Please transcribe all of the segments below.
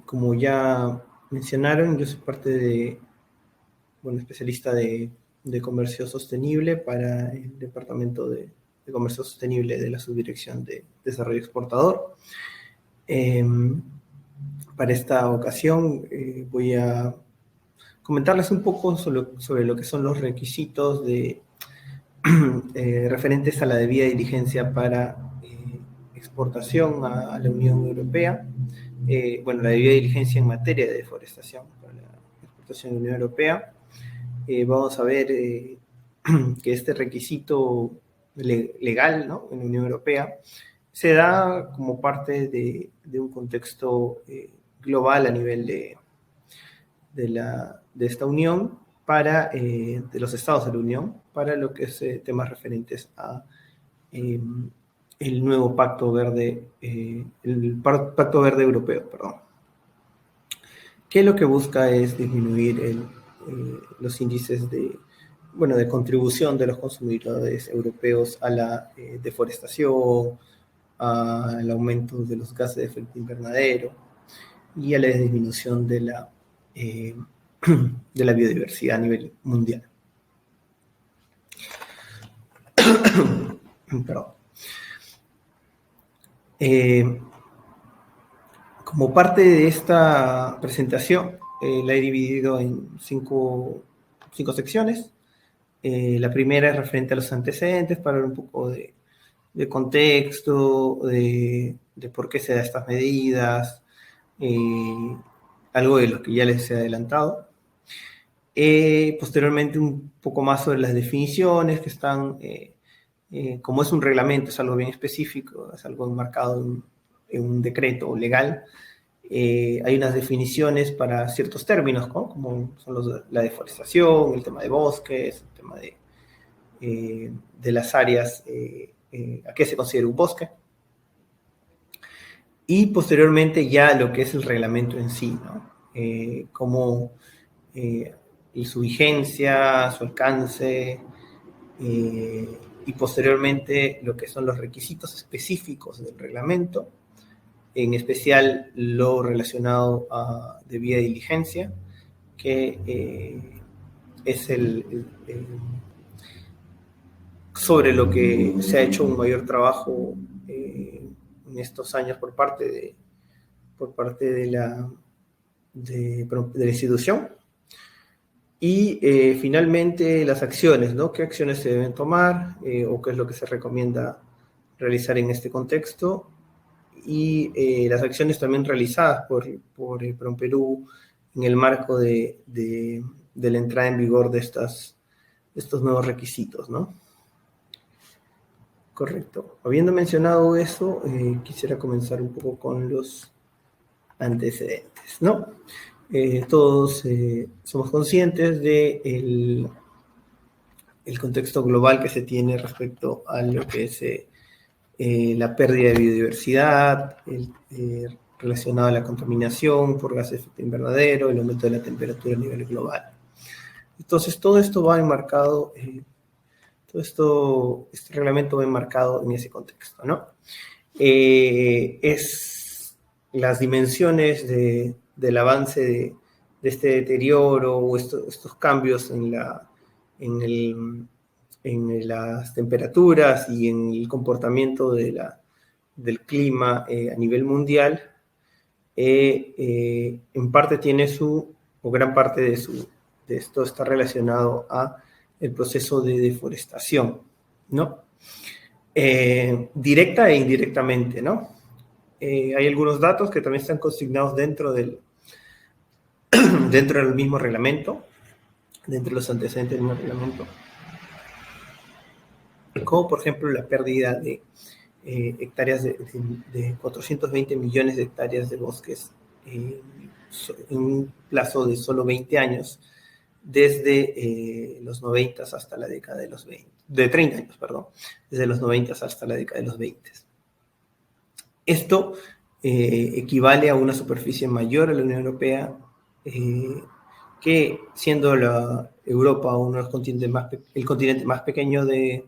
Como ya mencionaron, yo soy parte de, bueno, especialista de comercio sostenible para el Departamento de Comercio Sostenible de la Subdirección de Desarrollo Exportador. Para esta ocasión voy a comentarles un poco sobre lo que son los requisitos referentes a la debida diligencia para exportación a la Unión Europea. Bueno, la debida diligencia en materia de deforestación para la exportación a la Unión Europea. Vamos a ver que este requisito legal, ¿no?, en la Unión Europea se da como parte de un contexto global a nivel de esta Unión para, de los estados de la Unión, para lo que es temas referentes a el nuevo Pacto Verde, el Pacto Verde Europeo, perdón, que lo que busca es disminuir los índices de contribución de los consumidores europeos a la deforestación, al aumento de los gases de efecto invernadero y a la disminución de la biodiversidad a nivel mundial. Perdón. Como parte de esta presentación, la he dividido en cinco secciones. La primera es referente a los antecedentes, para ver un poco de contexto, de por qué se dan estas medidas, algo de lo que ya les he adelantado. Posteriormente, un poco más sobre las definiciones que están, como es un reglamento, es algo bien específico, es algo enmarcado en un decreto legal. Hay unas definiciones para ciertos términos, ¿no?, como son la deforestación, el tema de bosques, el tema de las áreas, a qué se considera un bosque. Y posteriormente ya lo que es el reglamento en sí, ¿no?, como su vigencia, su alcance, y posteriormente lo que son los requisitos específicos del reglamento, en especial lo relacionado a debida diligencia, que es sobre lo que se ha hecho un mayor trabajo en estos años por parte de la institución. Y finalmente las acciones, ¿no? ¿Qué acciones se deben tomar o qué es lo que se recomienda realizar en este contexto? Y las acciones también realizadas por PROMPERÚ en el marco de la entrada en vigor de estos nuevos requisitos, ¿no? Correcto. Habiendo mencionado eso, quisiera comenzar un poco con los antecedentes, ¿no? Todos somos conscientes de el contexto global que se tiene respecto a lo que es la pérdida de biodiversidad, relacionado a la contaminación por gases de efecto invernadero, el aumento de la temperatura a nivel global. Entonces, todo esto va enmarcado, este reglamento va enmarcado en ese contexto, ¿no? Es las dimensiones del avance de este deterioro o estos cambios en las temperaturas y en el comportamiento del clima a nivel mundial, en parte tiene o gran parte de esto está relacionado a el proceso de deforestación, ¿no? Directa e indirectamente, ¿no? Hay algunos datos que también están consignados dentro del mismo reglamento, dentro de los antecedentes del mismo reglamento, como por ejemplo la pérdida de hectáreas de 420 millones de hectáreas de bosques en un plazo de solo 20 años, desde los 90 hasta la década de los 20, de 30 años, perdón, desde los 90 hasta la década de los 20. Esto equivale a una superficie mayor a la Unión Europea, que siendo Europa uno de los el continente más pequeño del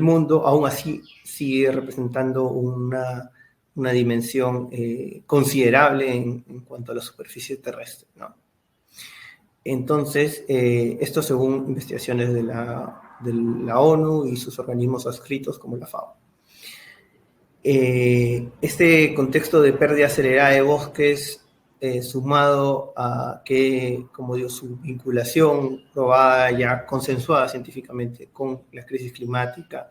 mundo, aún así sigue representando una una dimensión considerable en cuanto a la superficie terrestre, ¿no? Entonces, esto según investigaciones de la ONU y sus organismos adscritos como la FAO. Este contexto de pérdida acelerada de bosques, sumado a que, como digo, su vinculación probada ya consensuada científicamente con la crisis climática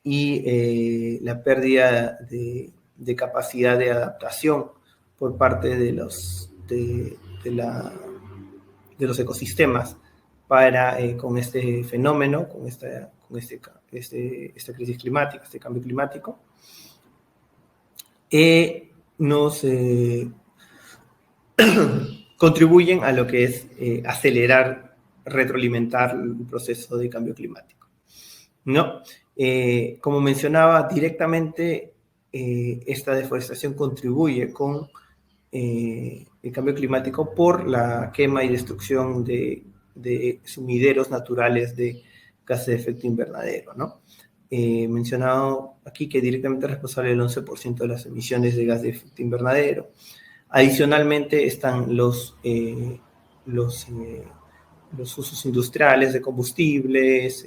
y la pérdida de capacidad de adaptación por parte de los ecosistemas con este fenómeno, con esta crisis climática, este cambio climático, nos contribuyen a lo que es acelerar, retroalimentar el proceso de cambio climático, ¿no? Como mencionaba, directamente esta deforestación contribuye con el cambio climático por la quema y destrucción de sumideros naturales de gases de efecto invernadero, ¿no? Mencionado aquí que directamente es responsable del 11% de las emisiones de gas de efecto invernadero. Adicionalmente están los usos industriales de combustibles,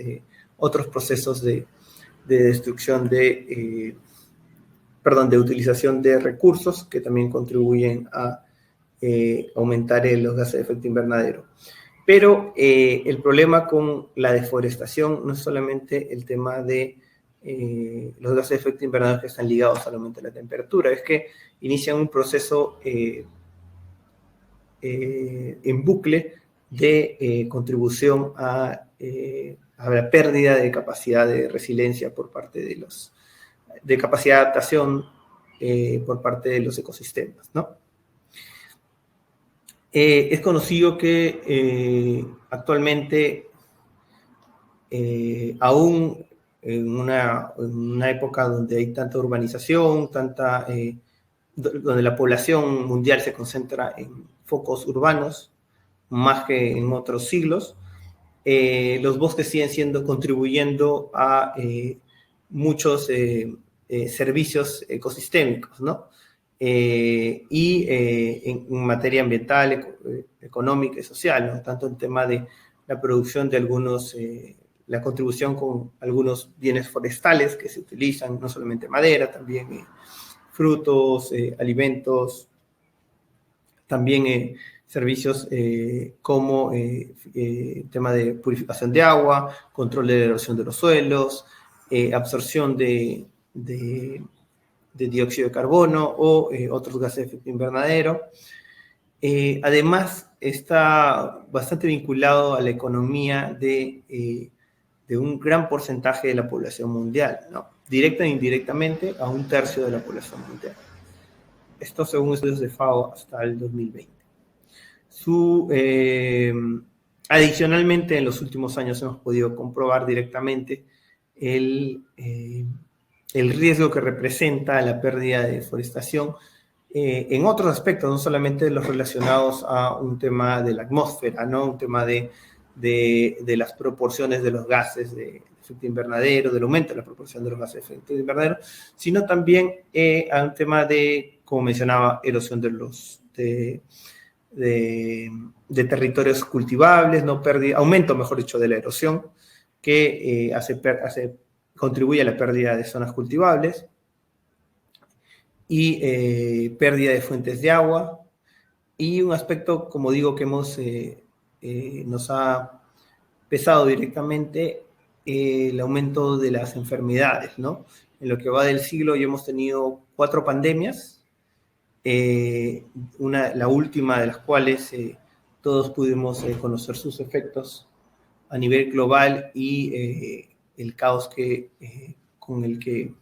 otros procesos de destrucción de utilización de recursos que también contribuyen a aumentar los gases de efecto invernadero. Pero el problema con la deforestación no es solamente el tema de los gases de efecto invernadero que están ligados al aumento de la temperatura, es que inician un proceso en bucle de contribución a la pérdida de capacidad de resiliencia por parte de capacidad de adaptación por parte de los ecosistemas, ¿no? Es conocido que actualmente, aún en una época donde hay tanta urbanización, donde la población mundial se concentra en focos urbanos, más que en otros siglos, los bosques siguen contribuyendo a muchos servicios ecosistémicos, ¿no? En materia ambiental, económica y social, ¿no? Tanto en tema de la producción de la contribución con algunos bienes forestales que se utilizan, no solamente madera, también frutos, alimentos, también servicios como tema de purificación de agua, control de la erosión de los suelos, absorción de dióxido de carbono o otros gases de efecto invernadero. Además, está bastante vinculado a la economía de un gran porcentaje de la población mundial, ¿no? Directa e indirectamente a 1/3 de la población mundial. Esto según estudios de FAO hasta el 2020. Adicionalmente, en los últimos años hemos podido comprobar directamente el riesgo que representa la pérdida de deforestación en otros aspectos, no solamente los relacionados a un tema de la atmósfera, ¿no? Un tema de las proporciones de los gases de efecto invernadero, del aumento de la proporción de los gases de efecto invernadero, sino también a un tema de, como mencionaba, erosión de territorios cultivables, ¿no? Aumento, mejor dicho, de la erosión, que contribuye a la pérdida de zonas cultivables y pérdida de fuentes de agua. Y un aspecto, como digo, que nos ha pesado directamente el aumento de las enfermedades, ¿no? En lo que va del siglo ya hemos tenido 4 pandemias, la última de las cuales todos pudimos conocer sus efectos a nivel global y el caos con el que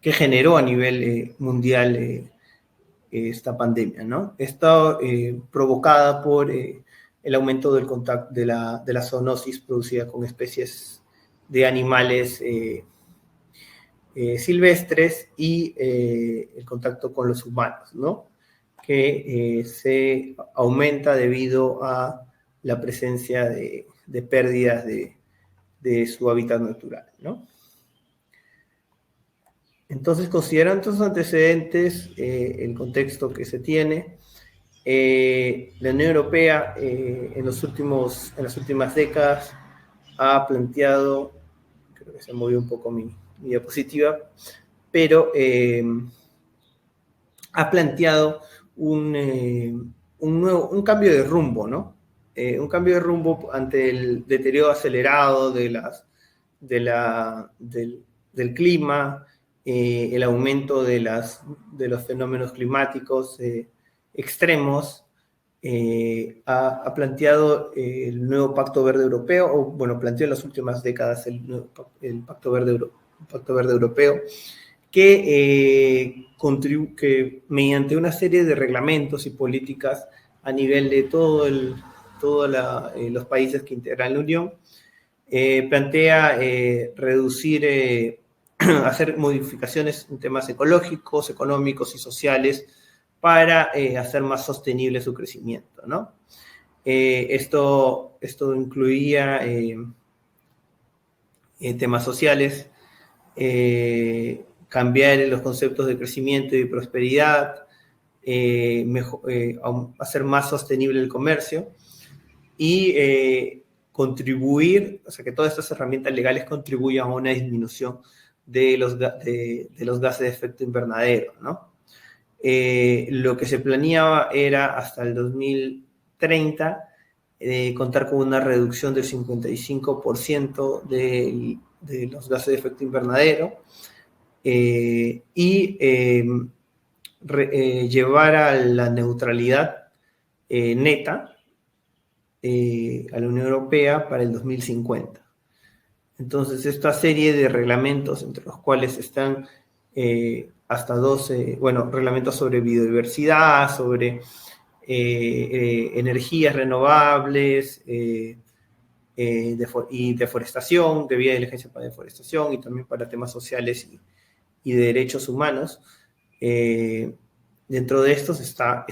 generó a nivel mundial esta pandemia, ¿no? Está provocada por el aumento del contacto de la zoonosis producida con especies de animales silvestres y el contacto con los humanos, ¿no? Que se aumenta debido a la presencia de pérdidas de su hábitat natural, ¿no? Entonces, considerando estos antecedentes, el contexto que se tiene, la Unión Europea en las últimas décadas ha planteado, creo que se movió un poco mi diapositiva, pero ha planteado un cambio de rumbo, ¿no? Un cambio de rumbo ante el deterioro acelerado del clima, el aumento de los fenómenos climáticos extremos. Ha planteado el nuevo Pacto Verde Europeo, o bueno, planteó en las últimas décadas el Pacto Verde Europeo, que mediante una serie de reglamentos y políticas a nivel de todos los países que integran la Unión, plantea reducir, hacer modificaciones en temas ecológicos, económicos y sociales para hacer más sostenible su crecimiento, ¿no? Esto incluía temas sociales, cambiar los conceptos de crecimiento y prosperidad, hacer más sostenible el comercio y contribuir, o sea, que todas estas herramientas legales contribuyan a una disminución de los gases de efecto invernadero, ¿no? Lo que se planeaba era hasta el 2030 contar con una reducción del 55% de los gases de efecto invernadero y llevar a la neutralidad neta a la Unión Europea para el 2050. Entonces, esta serie de reglamentos, entre los cuales están hasta 12, reglamentos sobre biodiversidad, sobre energías renovables y deforestación, debida diligencia para deforestación y también para temas sociales y de derechos humanos. Dentro de estos está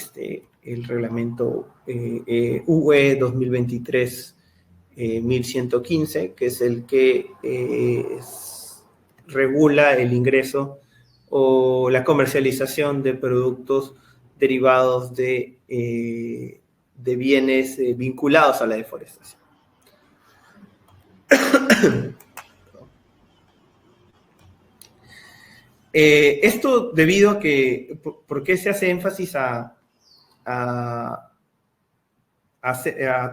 el reglamento UE 2023-1115, que es el que regula el ingreso o la comercialización de productos derivados de bienes vinculados a la deforestación. Esto debido a que, ¿por qué se hace énfasis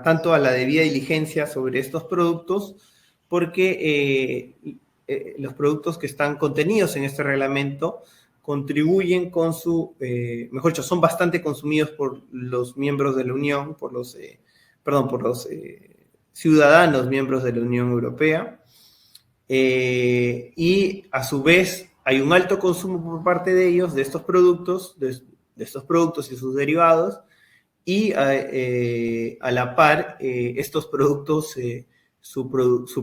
tanto a la debida diligencia sobre estos productos? Porque los productos que están contenidos en este reglamento contribuyen con mejor dicho, son bastante consumidos por los miembros de la Unión, por los ciudadanos miembros de la Unión Europea, y a su vez hay un alto consumo por parte de ellos de estos productos, de estos productos y sus derivados, y a la par estos productos, su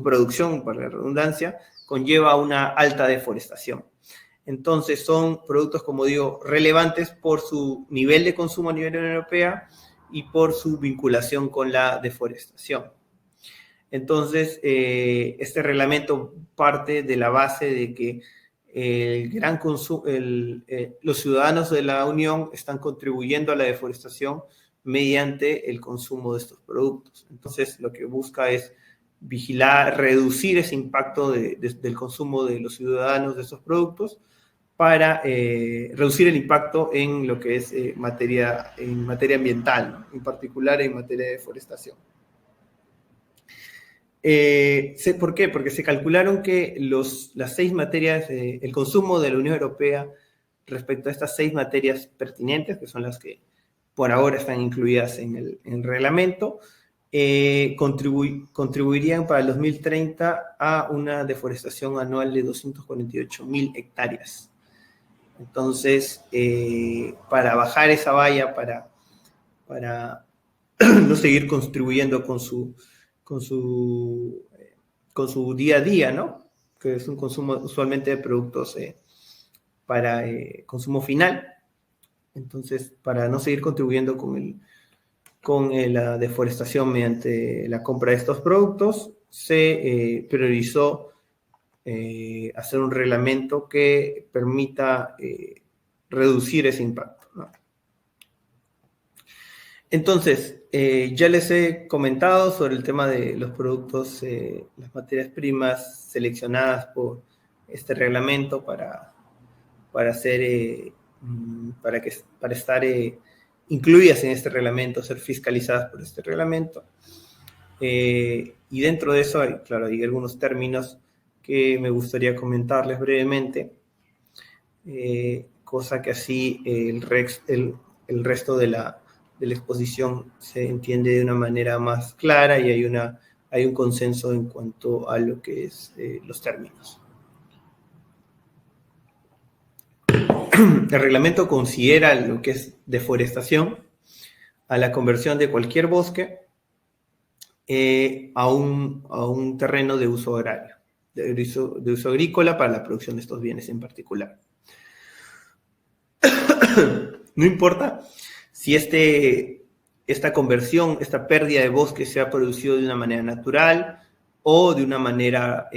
producción, para la redundancia, conlleva una alta deforestación. Entonces son productos, como digo, relevantes por su nivel de consumo a nivel de la Unión Europea y por su vinculación con la deforestación. Entonces, este reglamento parte de la base de que los ciudadanos de la Unión están contribuyendo a la deforestación mediante el consumo de estos productos. Entonces, lo que busca es vigilar, reducir ese impacto del consumo de los ciudadanos de estos productos para reducir el impacto en lo que es en materia ambiental, ¿no? En particular en materia de deforestación. ¿Por qué? Porque se calcularon que las 6 materias, el consumo de la Unión Europea respecto a estas 6 materias pertinentes, que son las que por ahora están incluidas en el reglamento, contribuirían para el 2030 a una deforestación anual de 248.000 hectáreas. Entonces, para bajar esa valla, para no seguir contribuyendo con su día a día, ¿no? Que es un consumo usualmente de productos para consumo final. Entonces, para no seguir contribuyendo con la deforestación mediante la compra de estos productos, se priorizó hacer un reglamento que permita reducir ese impacto, ¿no? Entonces, ya les he comentado sobre el tema de los productos, las materias primas seleccionadas por este reglamento para hacer, para estar incluidas en este reglamento, ser fiscalizadas por este reglamento. Y dentro de eso, claro, hay algunos términos que me gustaría comentarles brevemente, cosa que así el resto de la exposición se entiende de una manera más clara y hay un consenso en cuanto a lo que es los términos. El reglamento considera lo que es deforestación a la conversión de cualquier bosque a un terreno de uso agrario, de uso agrícola para la producción de estos bienes en particular. No importa si esta conversión, esta pérdida de bosque se ha producido de una manera natural o de una manera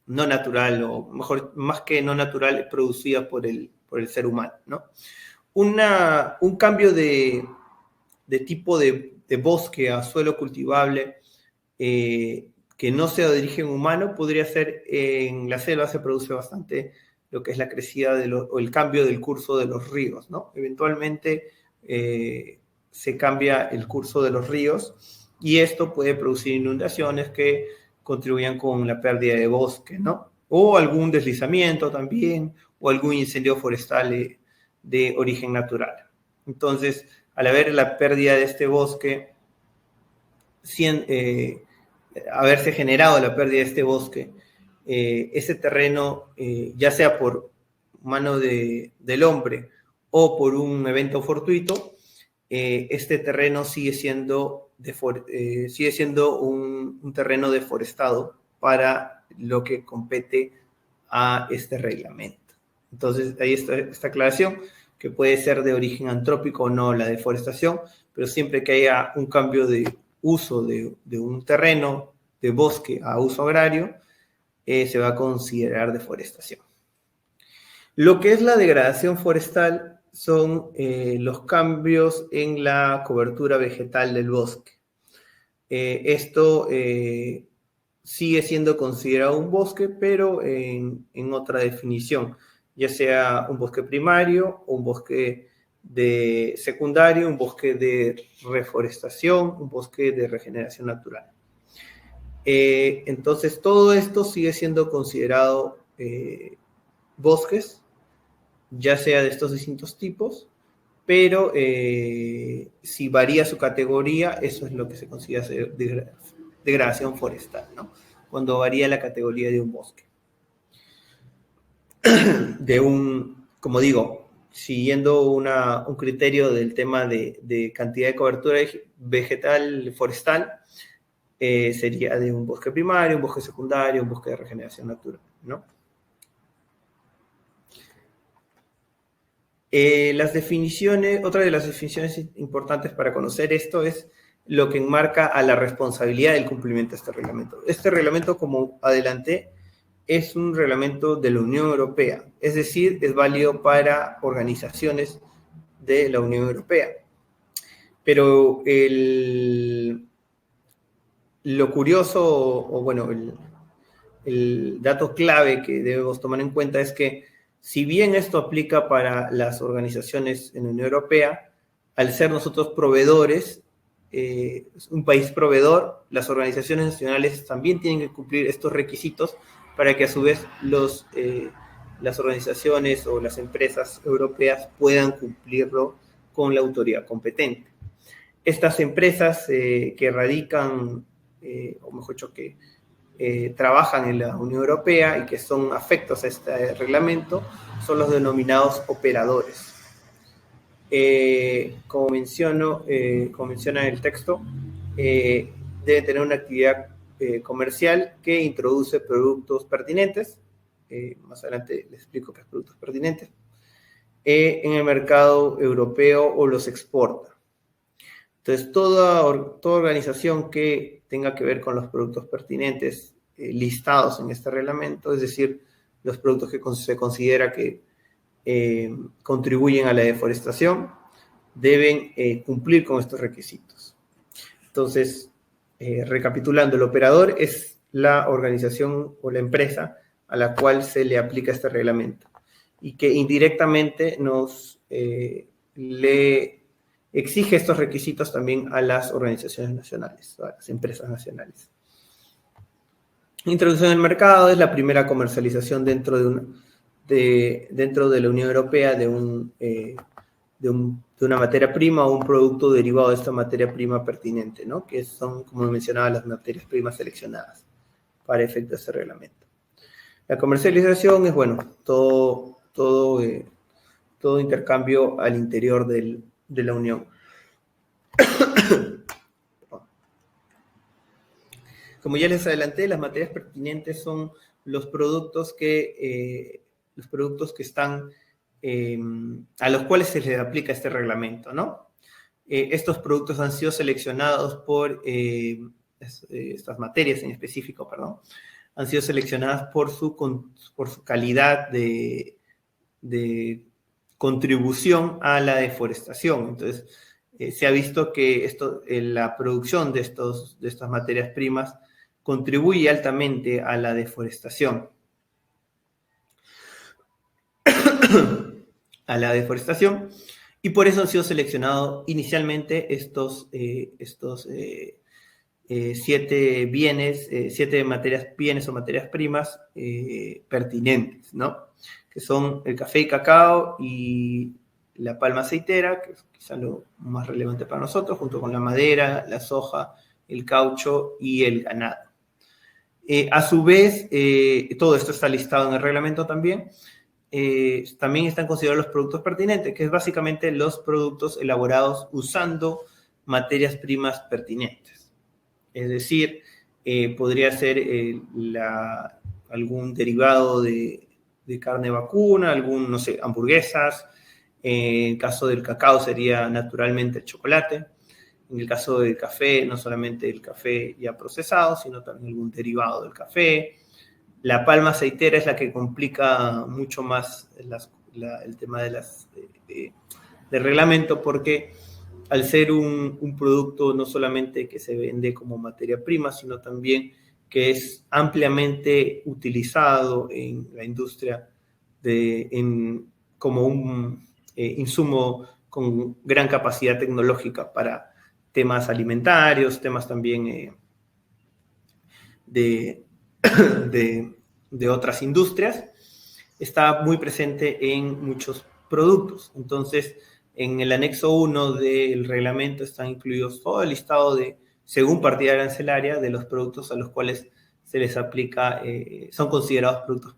no natural, o mejor, más que no natural, producida por el ser humano, ¿no? Un cambio de tipo de bosque a suelo cultivable que no sea de origen humano podría ser, en la selva se produce bastante lo que es la crecida o el cambio del curso de los ríos, ¿no? Eventualmente se cambia el curso de los ríos y esto puede producir inundaciones que contribuyan con la pérdida de bosque, ¿no? O algún deslizamiento también, o algún incendio forestal de origen natural. Entonces, al haber la pérdida de este bosque, haberse generado la pérdida de este bosque, ese terreno, ya sea por mano del hombre o por un evento fortuito, este terreno sigue siendo un terreno deforestado para lo que compete a este reglamento. Entonces, ahí está esta aclaración, que puede ser de origen antrópico o no la deforestación, pero siempre que haya un cambio de uso de un terreno de bosque a uso agrario, se va a considerar deforestación. Lo que es la degradación forestal son los cambios en la cobertura vegetal del bosque. Esto sigue siendo considerado un bosque, pero en otra definición, ya sea un bosque primario, un bosque de secundario, un bosque de reforestación, un bosque de regeneración natural. Entonces, todo esto sigue siendo considerado bosques, ya sea de estos distintos tipos, pero si varía su categoría, eso es lo que se considera degradación forestal, ¿no? Cuando varía la categoría de un bosque. Como digo, siguiendo un criterio del tema de cantidad de cobertura vegetal forestal, sería de un bosque primario, un bosque secundario, un bosque de regeneración natural, ¿no? Otra de las definiciones importantes para conocer esto es lo que enmarca a la responsabilidad del cumplimiento de este reglamento. Este reglamento, como adelanté, es un reglamento de la Unión Europea, es decir, es válido para organizaciones de la Unión Europea. Pero lo curioso, o bueno, el dato clave que debemos tomar en cuenta es que si bien esto aplica para las organizaciones en la Unión Europea, al ser nosotros proveedores, un país proveedor, las organizaciones nacionales también tienen que cumplir estos requisitos para que a su vez las organizaciones o las empresas europeas puedan cumplirlo con la autoridad competente. Estas empresas que radican, o mejor dicho, que trabajan en la Unión Europea y que son afectos a este reglamento, son los denominados operadores. Como menciona en el texto, debe tener una actividad comercial que introduce productos pertinentes, más adelante les explico qué es productos pertinentes, en el mercado europeo o los exporta. Entonces, toda organización que tenga que ver con los productos pertinentes listados en este reglamento, es decir, los productos que se considera que contribuyen a la deforestación, deben cumplir con estos requisitos. Entonces, recapitulando, el operador es la organización o la empresa a la cual se le aplica este reglamento y que indirectamente le exige estos requisitos también a las organizaciones nacionales, a las empresas nacionales. Introducción en el mercado es la primera comercialización dentro de la Unión Europea de una materia prima o un producto derivado de esta materia prima pertinente, ¿no? Que son, como mencionaba, las materias primas seleccionadas para efecto de este reglamento. La comercialización es, bueno, todo intercambio al interior de la Unión. Como ya les adelanté, las materias pertinentes son los productos que están, a los cuales se les aplica este reglamento, ¿no? Estos productos han sido seleccionados por, estas materias en específico, perdón, han sido seleccionadas por su calidad de contribución a la deforestación. Entonces, se ha visto que la producción de estas materias primas contribuye altamente a la deforestación. Y por eso han sido seleccionados inicialmente estos 7 bienes o materias primas pertinentes, ¿no? Que son el café y cacao y la palma aceitera, que es quizá lo más relevante para nosotros, junto con la madera, la soja, el caucho y el ganado. A su vez, todo esto está listado en el reglamento también. También están considerados los productos pertinentes, que es básicamente los productos elaborados usando materias primas pertinentes. Es decir, podría ser algún derivado de carne vacuna, no sé, hamburguesas. En el caso del cacao sería naturalmente el chocolate. En el caso del café, no solamente el café ya procesado, sino también algún derivado del café. La palma aceitera es la que complica mucho más el tema del reglamento, porque al ser un producto no solamente que se vende como materia prima, sino también que es ampliamente utilizado en la industria como un insumo con gran capacidad tecnológica para temas alimentarios, temas también de otras industrias, está muy presente en muchos productos. Entonces, en el anexo 1 del reglamento están incluidos todo el listado según partida arancelaria, de los productos a los cuales se les aplica, son considerados productos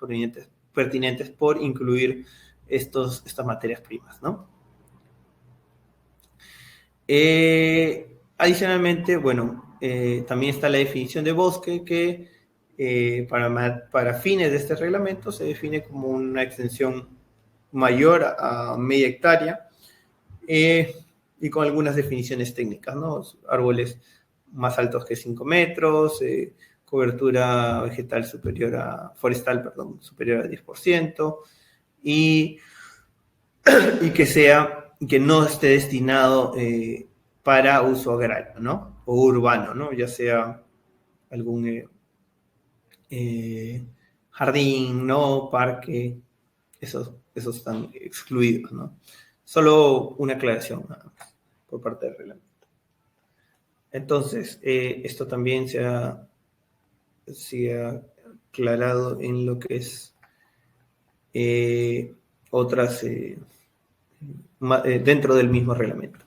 pertinentes por incluir estas materias primas, ¿no? Adicionalmente, bueno, también está la definición de bosque que para fines de este reglamento se define como una extensión mayor a media hectárea y con algunas definiciones técnicas, ¿no? Árboles más altos que 5 metros, cobertura vegetal forestal superior al 10% y que no esté destinado para uso agrario, ¿no? O urbano, ¿no? Ya sea algún jardín, ¿no? Parque, esos están excluidos, ¿no? Solo una aclaración por parte del reglamento. Entonces, esto también se ha aclarado en lo que es otras dentro del mismo reglamento.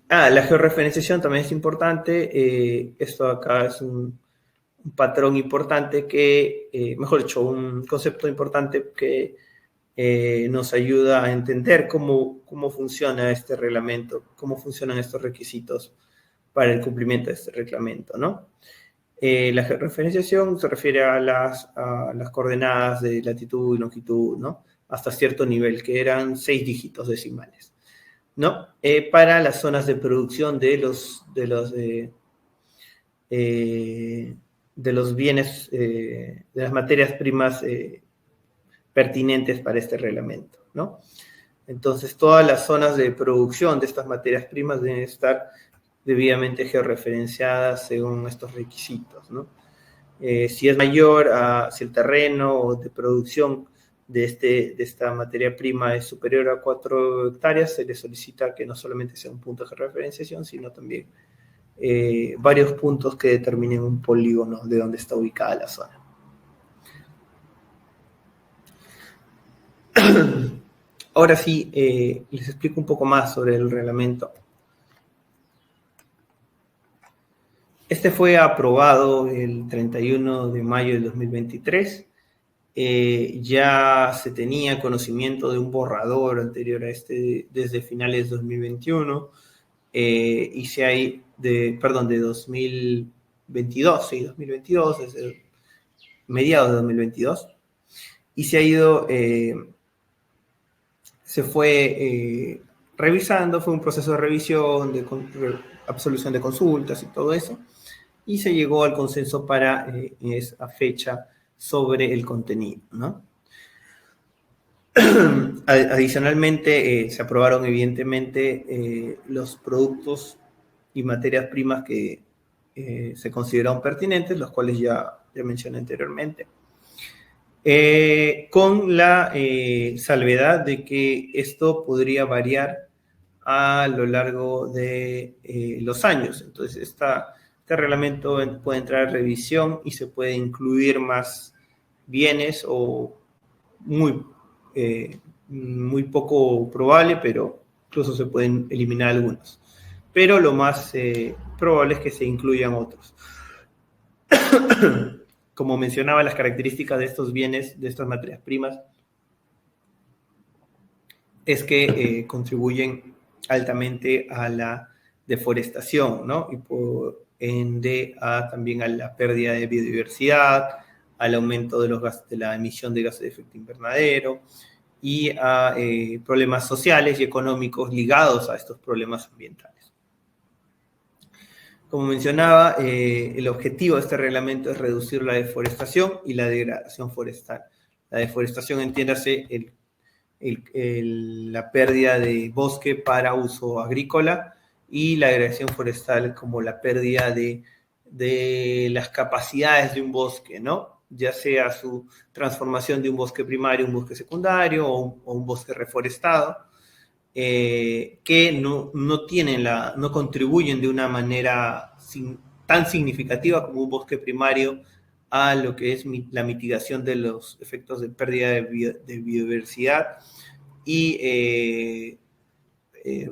La georreferenciación también es importante. Esto acá es un patrón importante mejor dicho, un concepto importante que nos ayuda a entender cómo funciona este reglamento, cómo funcionan estos requisitos para el cumplimiento de este reglamento, ¿no? La georreferenciación se refiere a las coordenadas de latitud y longitud, ¿no? Hasta cierto nivel, que eran 6 dígitos decimales, ¿no? Para las zonas de producción de de los bienes, de las materias primas pertinentes para este reglamento, ¿no? Entonces, todas las zonas de producción de estas materias primas deben estar debidamente georreferenciadas según estos requisitos, ¿no? Si es mayor, si el terreno de producción de esta materia prima es superior a 4 hectáreas, se le solicita que no solamente sea un punto de georreferenciación, sino también varios puntos que determinen un polígono de donde está ubicada la zona. Ahora sí, les explico un poco más sobre el reglamento. Este fue aprobado el 31 de mayo del 2023. Ya se tenía conocimiento de un borrador anterior a este desde finales de 2021 y se hay de 2022, sí, 2022, desde mediados de 2022, y se ha ido, se fue revisando, fue un proceso de revisión, de absolución de consultas y todo eso, y se llegó al consenso para esa fecha sobre el contenido, ¿no? Adicionalmente, se aprobaron evidentemente los productos y materias primas que se consideraron pertinentes, los cuales ya mencioné anteriormente, con la salvedad de que esto podría variar a lo largo de los años. Entonces, este reglamento puede entrar a revisión y se puede incluir más bienes o muy poco probable, pero incluso se pueden eliminar algunos. Pero lo más probable es que se incluyan otros. Como mencionaba, las características de estos bienes, de estas materias primas, es que contribuyen altamente a la deforestación, ¿no? Y por ende también a la pérdida de biodiversidad, al aumento de la emisión de gases de efecto invernadero y a problemas sociales y económicos ligados a estos problemas ambientales. Como mencionaba, el objetivo de este reglamento es reducir la deforestación y la degradación forestal. La deforestación, entiéndase, la pérdida de bosque para uso agrícola, y la degradación forestal como la pérdida de las capacidades de un bosque, ¿no? Ya sea su transformación de un bosque primario a un bosque secundario o un bosque reforestado, que no contribuyen de una manera tan significativa como un bosque primario a lo que es la mitigación de los efectos de pérdida de biodiversidad y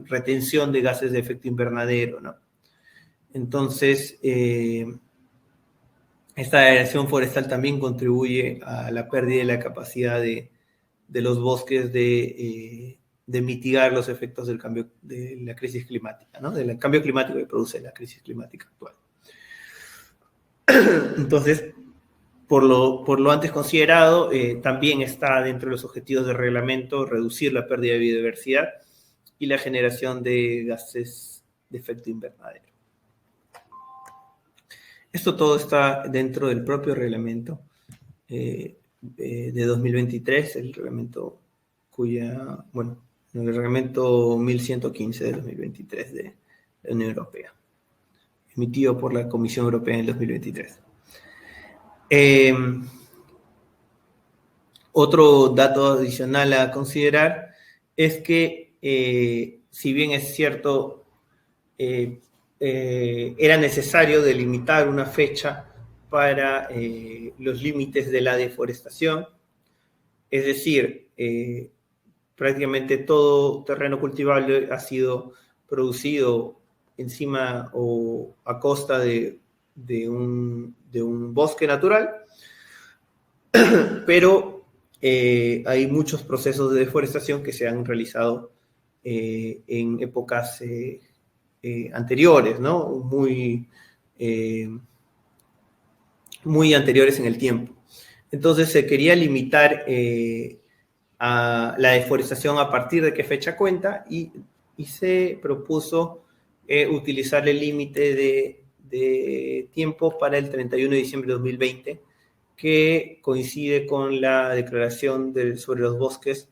retención de gases de efecto invernadero, ¿no? Entonces, esta degradación forestal también contribuye a la pérdida de la capacidad de los bosques de mitigar los efectos del cambio, de la crisis climática, ¿no? Del cambio climático que produce la crisis climática actual. Entonces, por lo antes considerado, también está dentro de los objetivos del reglamento reducir la pérdida de biodiversidad y la generación de gases de efecto invernadero. Esto todo está dentro del propio reglamento de 2023, el reglamento el reglamento 1115 de 2023 de la Unión Europea, emitido por la Comisión Europea en el 2023. Otro dato adicional a considerar es que, si bien es cierto, era necesario delimitar una fecha para los límites de la deforestación, es decir, prácticamente todo terreno cultivable ha sido producido encima o a costa de un bosque natural, pero hay muchos procesos de deforestación que se han realizado en épocas anteriores, ¿no? Muy anteriores en el tiempo. Entonces se quería limitar a la deforestación a partir de qué fecha cuenta, y se propuso utilizar el límite tiempo para el 31 de diciembre de 2020, que coincide con la declaración sobre los bosques,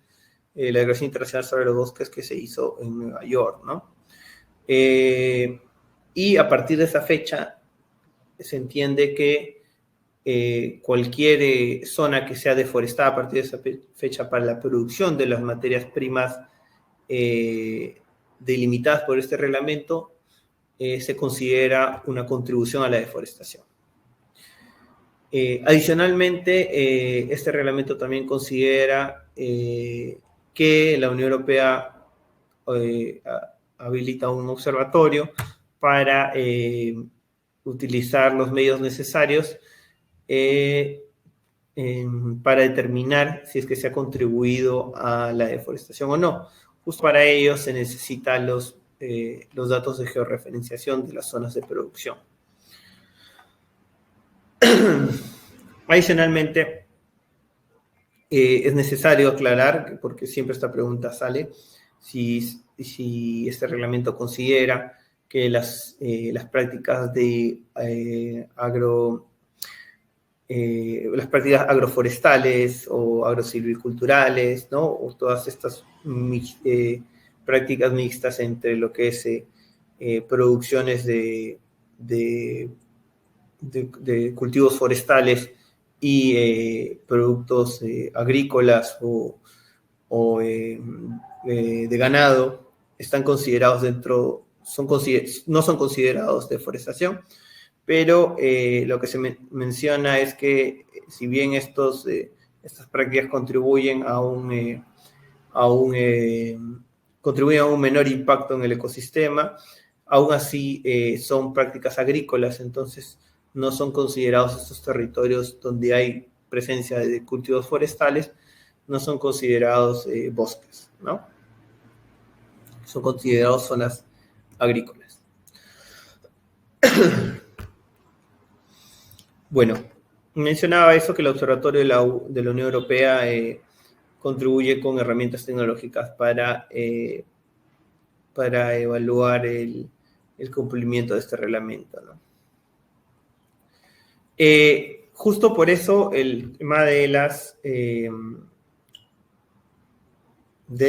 la Declaración Internacional sobre los Bosques que se hizo en Nueva York, ¿no? Y a partir de esa fecha se entiende que cualquier zona que sea deforestada a partir de esa fecha para la producción de las materias primas delimitadas por este reglamento se considera una contribución a la deforestación. Adicionalmente, este reglamento también considera que la Unión Europea habilita un observatorio para utilizar los medios necesarios para determinar si es que se ha contribuido a la deforestación o no. Justo para ello se necesitan los datos de georreferenciación de las zonas de producción. Adicionalmente, es necesario aclarar, porque siempre esta pregunta sale, si este reglamento considera que las prácticas de las prácticas agroforestales o agrosilviculturales, ¿no? O todas estas prácticas mixtas entre lo que es producciones de cultivos forestales y productos agrícolas o de ganado, están considerados no son considerados deforestación, pero lo que se menciona es que si bien estas prácticas contribuyen a un menor impacto en el ecosistema, aún así son prácticas agrícolas, entonces no son considerados estos territorios donde hay presencia de cultivos forestales, no son considerados bosques, ¿no? Son considerados zonas agrícolas. Bueno, mencionaba eso, que el Observatorio de la Unión Europea contribuye con herramientas tecnológicas para evaluar el cumplimiento de este reglamento, ¿no? Justo por eso el tema de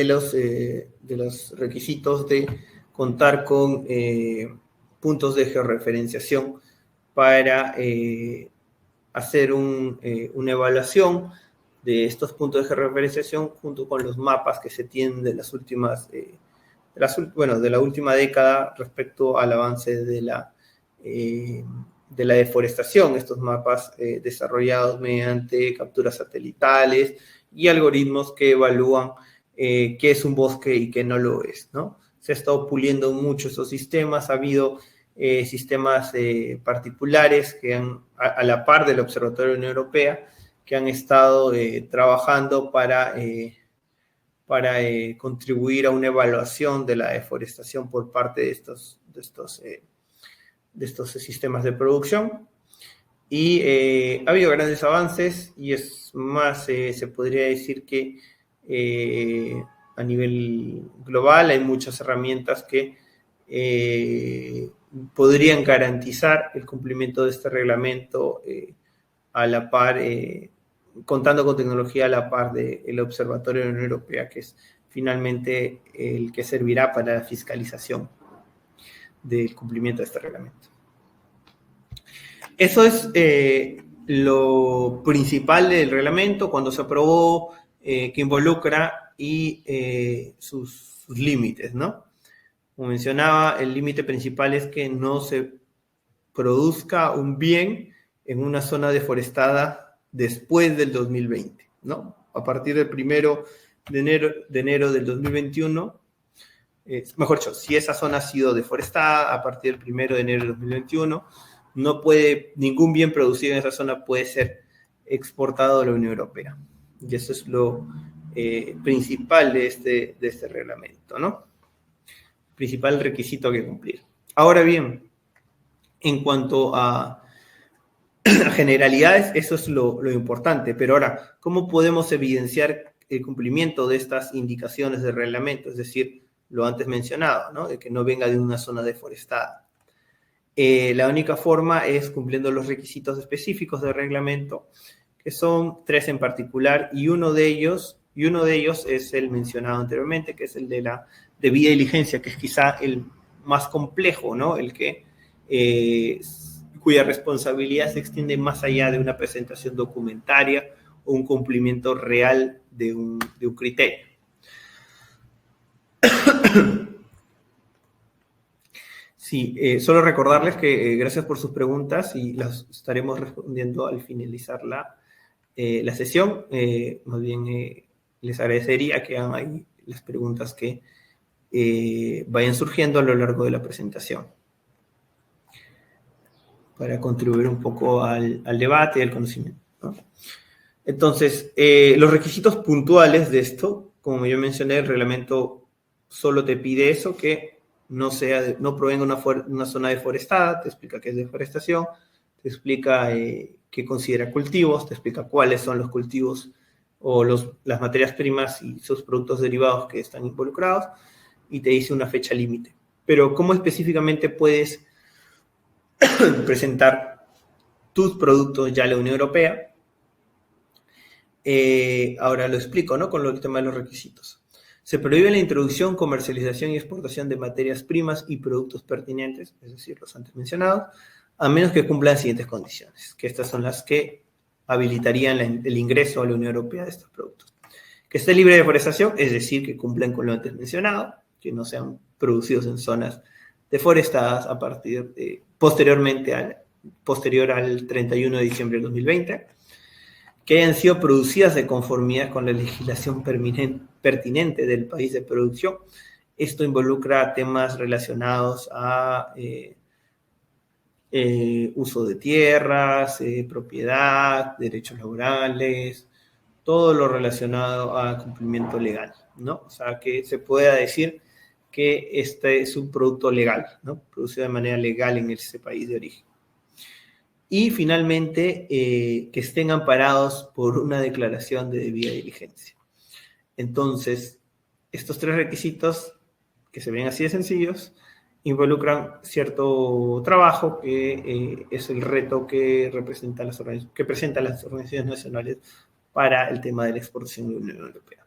los requisitos de contar con puntos de georreferenciación para hacer una evaluación de estos puntos de georreferenciación junto con los mapas que se tienen de la última década respecto al avance de la deforestación, estos mapas desarrollados mediante capturas satelitales y algoritmos que evalúan qué es un bosque y qué no lo es, ¿no? Se ha estado puliendo mucho esos sistemas, ha habido sistemas particulares que a la par del Observatorio de la Unión Europea, que han estado trabajando para contribuir a una evaluación de la deforestación por parte de estos sistemas de producción. Y ha habido grandes avances, y es más, se podría decir que a nivel global hay muchas herramientas que podrían garantizar el cumplimiento de este reglamento a la par, contando con tecnología a la par del Observatorio de la Unión Europea, que es finalmente el que servirá para la fiscalización del cumplimiento de este reglamento. Eso es lo principal del reglamento cuando se aprobó, que involucra y sus límites, ¿no? Como mencionaba, el límite principal es que no se produzca un bien en una zona deforestada después del 2020, ¿no? A partir del 1 de enero del 2021, mejor dicho, si esa zona ha sido deforestada a partir del 1 de enero del 2021, ningún bien producido en esa zona puede ser exportado a la Unión Europea. Y eso es lo principal de este reglamento, ¿no? Principal requisito que cumplir. Ahora bien, en cuanto a generalidades, eso es lo importante, pero ahora, ¿cómo podemos evidenciar el cumplimiento de estas indicaciones del reglamento? Es decir, lo antes mencionado, ¿no? De que no venga de una zona deforestada. La única forma es cumpliendo los requisitos específicos del reglamento, que son 3 en particular, y uno de ellos es el mencionado anteriormente, que es el de la debida diligencia, que es quizá el más complejo, ¿no? El que cuya responsabilidad se extiende más allá de una presentación documentaria o un cumplimiento real de un criterio. Sí, solo recordarles que gracias por sus preguntas y las estaremos respondiendo al finalizar la sesión. Más bien les agradecería que hagan ahí las preguntas que vayan surgiendo a lo largo de la presentación para contribuir un poco al debate y al conocimiento, ¿no? Entonces, los requisitos puntuales de esto, como yo mencioné, el reglamento solo te pide eso, que no provenga una zona deforestada, te explica qué es deforestación, te explica qué considera cultivos, te explica cuáles son los cultivos o las materias primas y sus productos derivados que están involucrados, y te dice una fecha límite. Pero ¿cómo específicamente puedes presentar tus productos ya a la Unión Europea? Ahora lo explico, ¿no? Con el tema de los requisitos. Se prohíbe la introducción, comercialización y exportación de materias primas y productos pertinentes, es decir, los antes mencionados, a menos que cumplan las siguientes condiciones, que estas son las que habilitarían el ingreso a la Unión Europea de estos productos. Que esté libre de deforestación, es decir, que cumplan con lo antes mencionado, que no sean producidos en zonas deforestadas a partir posterior al 31 de diciembre de 2020, que hayan sido producidas de conformidad con la legislación pertinente del país de producción. Esto involucra temas relacionados a uso de tierras, propiedad, derechos laborales, todo lo relacionado a cumplimiento legal, ¿no? O sea, que se pueda decir que este es un producto legal, ¿no? Producido de manera legal en ese país de origen. Y finalmente, que estén amparados por una declaración de debida diligencia. Entonces, estos 3 requisitos, que se ven así de sencillos, involucran cierto trabajo que es el reto que presentan las organizaciones nacionales para el tema de la exportación de la Unión Europea.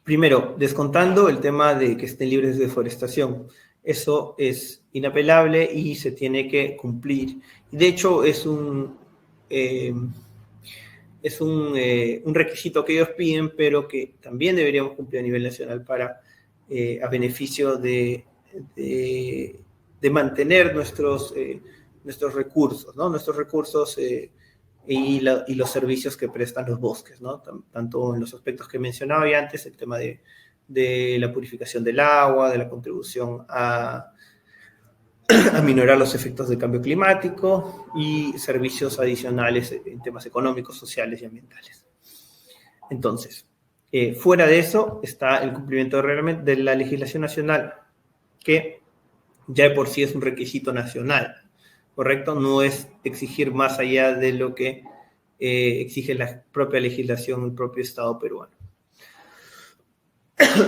Primero, descontando el tema de que estén libres de deforestación. Eso es inapelable y se tiene que cumplir. De hecho, es un requisito que ellos piden, pero que también deberíamos cumplir a nivel nacional a beneficio de mantener nuestros recursos, ¿no? Nuestros recursos y los servicios que prestan los bosques, ¿no? Tanto en los aspectos que mencionaba ya antes, el tema de la purificación del agua, de la contribución a minorar los efectos del cambio climático y servicios adicionales en temas económicos, sociales y ambientales. Entonces, fuera de eso está el cumplimiento de la legislación nacional, que ya de por sí es un requisito nacional, ¿correcto? No es exigir más allá de lo que exige la propia legislación, el propio Estado peruano.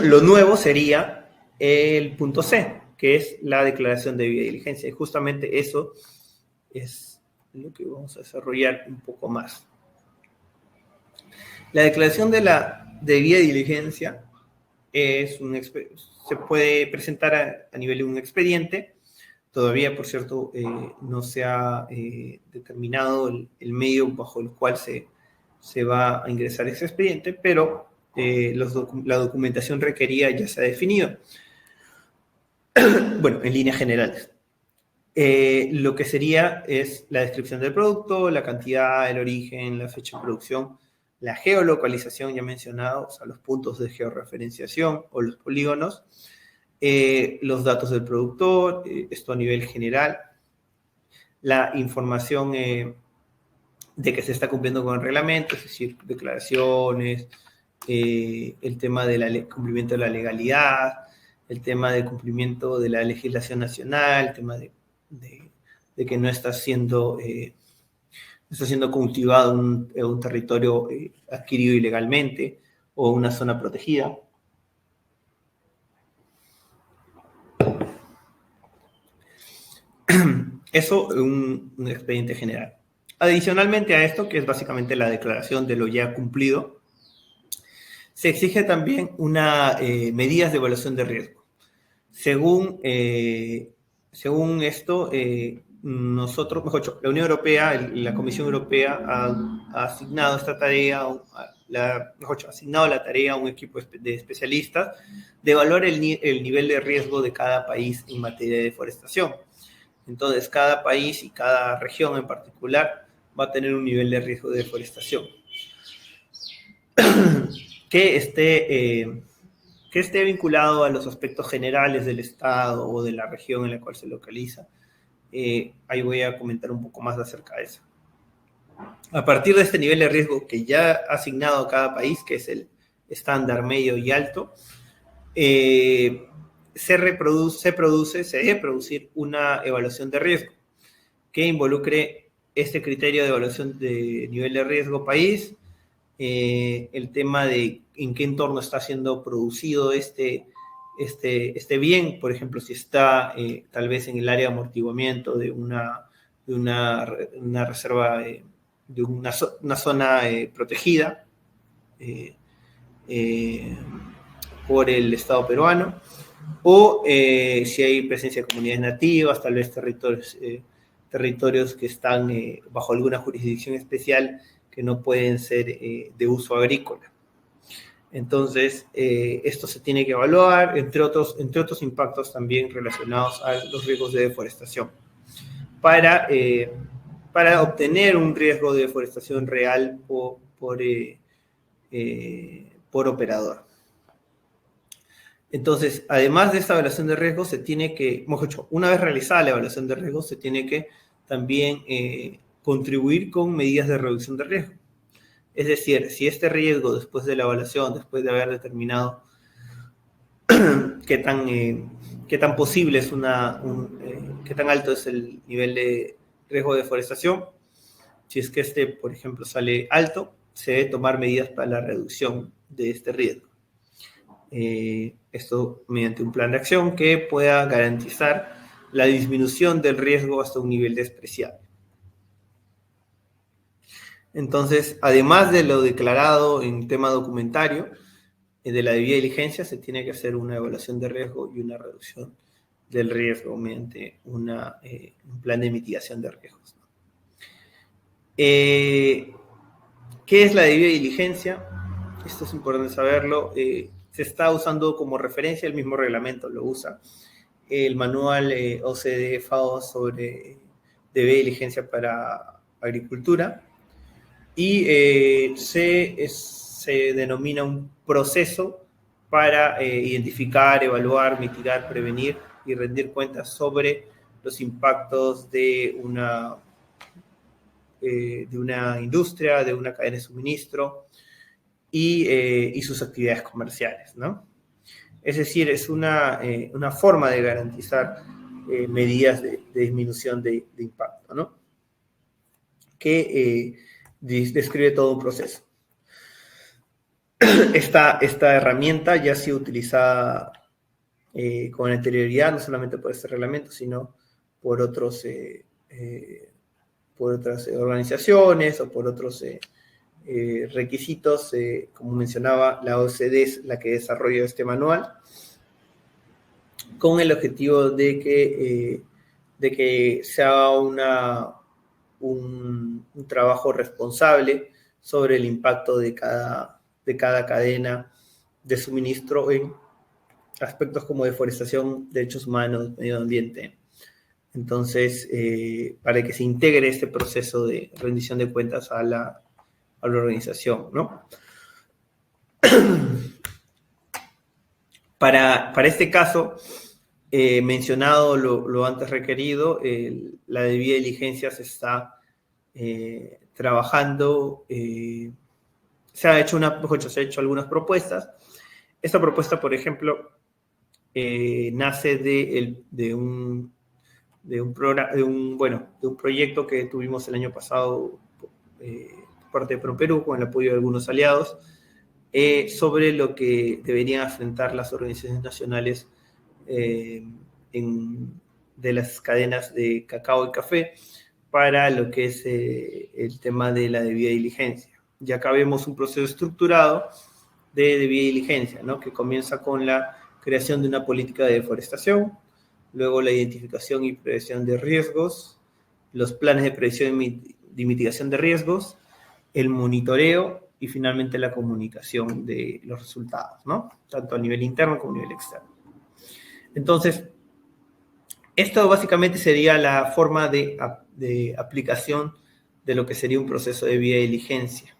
Lo nuevo sería el punto C, que es la declaración de debida diligencia. Y justamente eso es lo que vamos a desarrollar un poco más. La declaración de la debida diligencia se puede presentar a nivel de un expediente. Todavía, por cierto, no se ha determinado el medio bajo el cual se va a ingresar ese expediente, pero la documentación requerida ya se ha definido. Bueno, en líneas generales. Lo que sería es la descripción del producto, la cantidad, el origen, la fecha de producción, la geolocalización ya mencionado, o sea, los puntos de georreferenciación o los polígonos, los datos del productor, esto a nivel general, la información de que se está cumpliendo con el reglamento, es decir, declaraciones, el tema del cumplimiento de la legalidad, el tema del cumplimiento de la legislación nacional, el tema de que no está siendo cultivado un territorio adquirido ilegalmente o una zona protegida. Eso, un expediente general. Adicionalmente a esto, que es básicamente la declaración de lo ya cumplido, se exige también medidas de evaluación de riesgo. Según esto, nosotros, mejor dicho, la Unión Europea, la Comisión Europea ha asignado esta tarea, mejor dicho, ha asignado la tarea a un equipo de especialistas de evaluar el nivel de riesgo de cada país en materia de deforestación. Entonces, cada país y cada región en particular va a tener un nivel de riesgo de deforestación que esté vinculado a los aspectos generales del estado o de la región en la cual se localiza. Ahí voy a comentar un poco más acerca de eso. A partir de este nivel de riesgo que ya ha asignado cada país, que es el estándar medio y alto, se debe producir una evaluación de riesgo que involucre este criterio de evaluación de nivel de riesgo país, el tema de en qué entorno está siendo producido este bien, por ejemplo, si está tal vez en el área de amortiguamiento de una reserva, de una zona protegida por el Estado peruano, o si hay presencia de comunidades nativas, tal vez territorios que están bajo alguna jurisdicción especial que no pueden ser de uso agrícola. Entonces, esto se tiene que evaluar, entre otros impactos también relacionados a los riesgos de deforestación, para obtener un riesgo de deforestación real por operador. Entonces, además de esta evaluación de riesgo, una vez realizada la evaluación de riesgo, se tiene que también contribuir con medidas de reducción de riesgo. Es decir, si este riesgo, después de la evaluación, después de haber determinado qué tan posible es qué tan alto es el nivel de riesgo de deforestación, si es que por ejemplo, sale alto, se debe tomar medidas para la reducción de este riesgo. Esto mediante un plan de acción que pueda garantizar la disminución del riesgo hasta un nivel despreciable. Entonces, además de lo declarado en tema documentario, de la debida diligencia, se tiene que hacer una evaluación de riesgo y una reducción del riesgo mediante un plan de mitigación de riesgos. ¿Qué es la debida diligencia? Esto es importante saberlo. Se está usando como referencia, el mismo reglamento lo usa, el manual OCDE-FAO sobre debida diligencia para agricultura, y se denomina un proceso para identificar, evaluar, mitigar, prevenir y rendir cuentas sobre los impactos de una industria, de una cadena de suministro y sus actividades comerciales, ¿no? Es decir, es una forma de garantizar medidas de disminución de impacto, ¿no? Que describe todo un proceso. Esta herramienta ya ha sido utilizada con anterioridad, no solamente por este reglamento, sino por otras organizaciones o por otros requisitos. Como mencionaba, la OCDE es la que desarrolla este manual con el objetivo de que se haga un trabajo responsable sobre el impacto de cada cadena de suministro en aspectos como deforestación, derechos humanos, medio ambiente. Entonces, para que se integre este proceso de rendición de cuentas a la organización, ¿no? Para este caso, mencionado lo antes requerido, la debida diligencia se está trabajando. Se ha hecho algunas propuestas. Esta propuesta, por ejemplo, nace de un proyecto que tuvimos el año pasado por parte de ProPerú, con el apoyo de algunos aliados, sobre lo que deberían afrontar las organizaciones nacionales en de las cadenas de cacao y café para lo que es el tema de la debida diligencia. Y acá vemos un proceso estructurado de debida diligencia, ¿no? Que comienza con la creación de una política de deforestación, luego la identificación y prevención de riesgos, los planes de prevención y de mitigación de riesgos, el monitoreo y finalmente la comunicación de los resultados, ¿no? Tanto a nivel interno como a nivel externo. Entonces, esto básicamente sería la forma de aplicación de lo que sería un proceso de debida diligencia.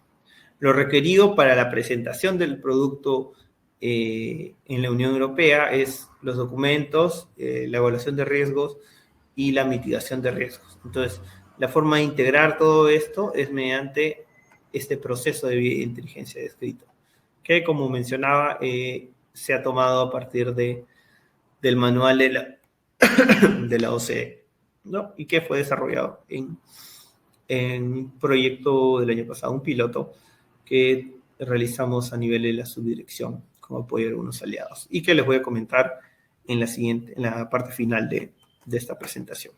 Lo requerido para la presentación del producto en la Unión Europea es los documentos, la evaluación de riesgos y la mitigación de riesgos. Entonces, la forma de integrar todo esto es mediante este proceso de inteligencia descrito, que como mencionaba, se ha tomado a partir del manual de la OCDE, ¿no? Y que fue desarrollado en un proyecto del año pasado, un piloto que realizamos a nivel de la subdirección como apoyo a algunos aliados y que les voy a comentar en la parte final de esta presentación.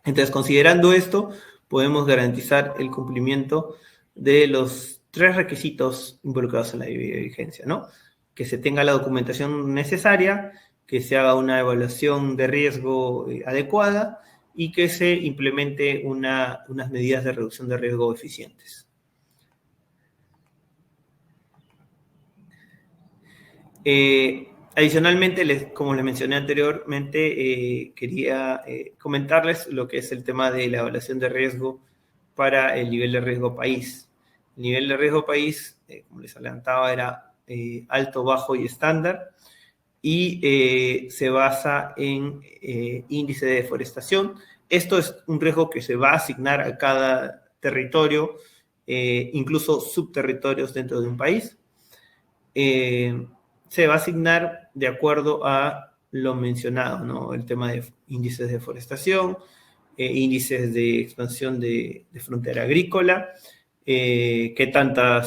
Entonces, considerando esto, podemos garantizar el cumplimiento de los 3 requisitos involucrados en la debida diligencia, ¿no? Que se tenga la documentación necesaria, que se haga una evaluación de riesgo adecuada y que se implemente unas medidas de reducción de riesgo eficientes. Adicionalmente, como les mencioné anteriormente, quería comentarles lo que es el tema de la evaluación de riesgo para el nivel de riesgo país. El nivel de riesgo país, como les adelantaba, era alto, bajo y estándar, y se basa en índice de deforestación. Esto es un riesgo que se va a asignar a cada territorio, incluso subterritorios dentro de un país. Se va a asignar de acuerdo a lo mencionado, ¿no? El tema de índices de deforestación, índices de expansión de frontera agrícola, qué tanto ha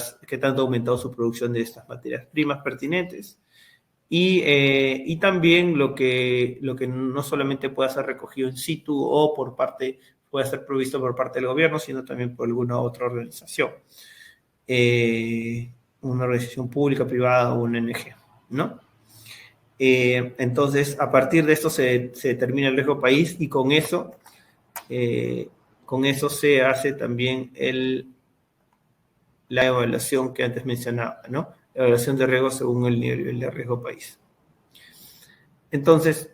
aumentado su producción de estas materias primas pertinentes, y también lo que no solamente pueda ser recogido in situ o puede ser provisto por parte del gobierno, sino también por alguna otra organización. Una organización pública, privada o una ONG, ¿no? Entonces, a partir de esto se determina el riesgo país y con eso se hace también la evaluación que antes mencionaba, ¿no? La evaluación de riesgo según el nivel de riesgo país. Entonces,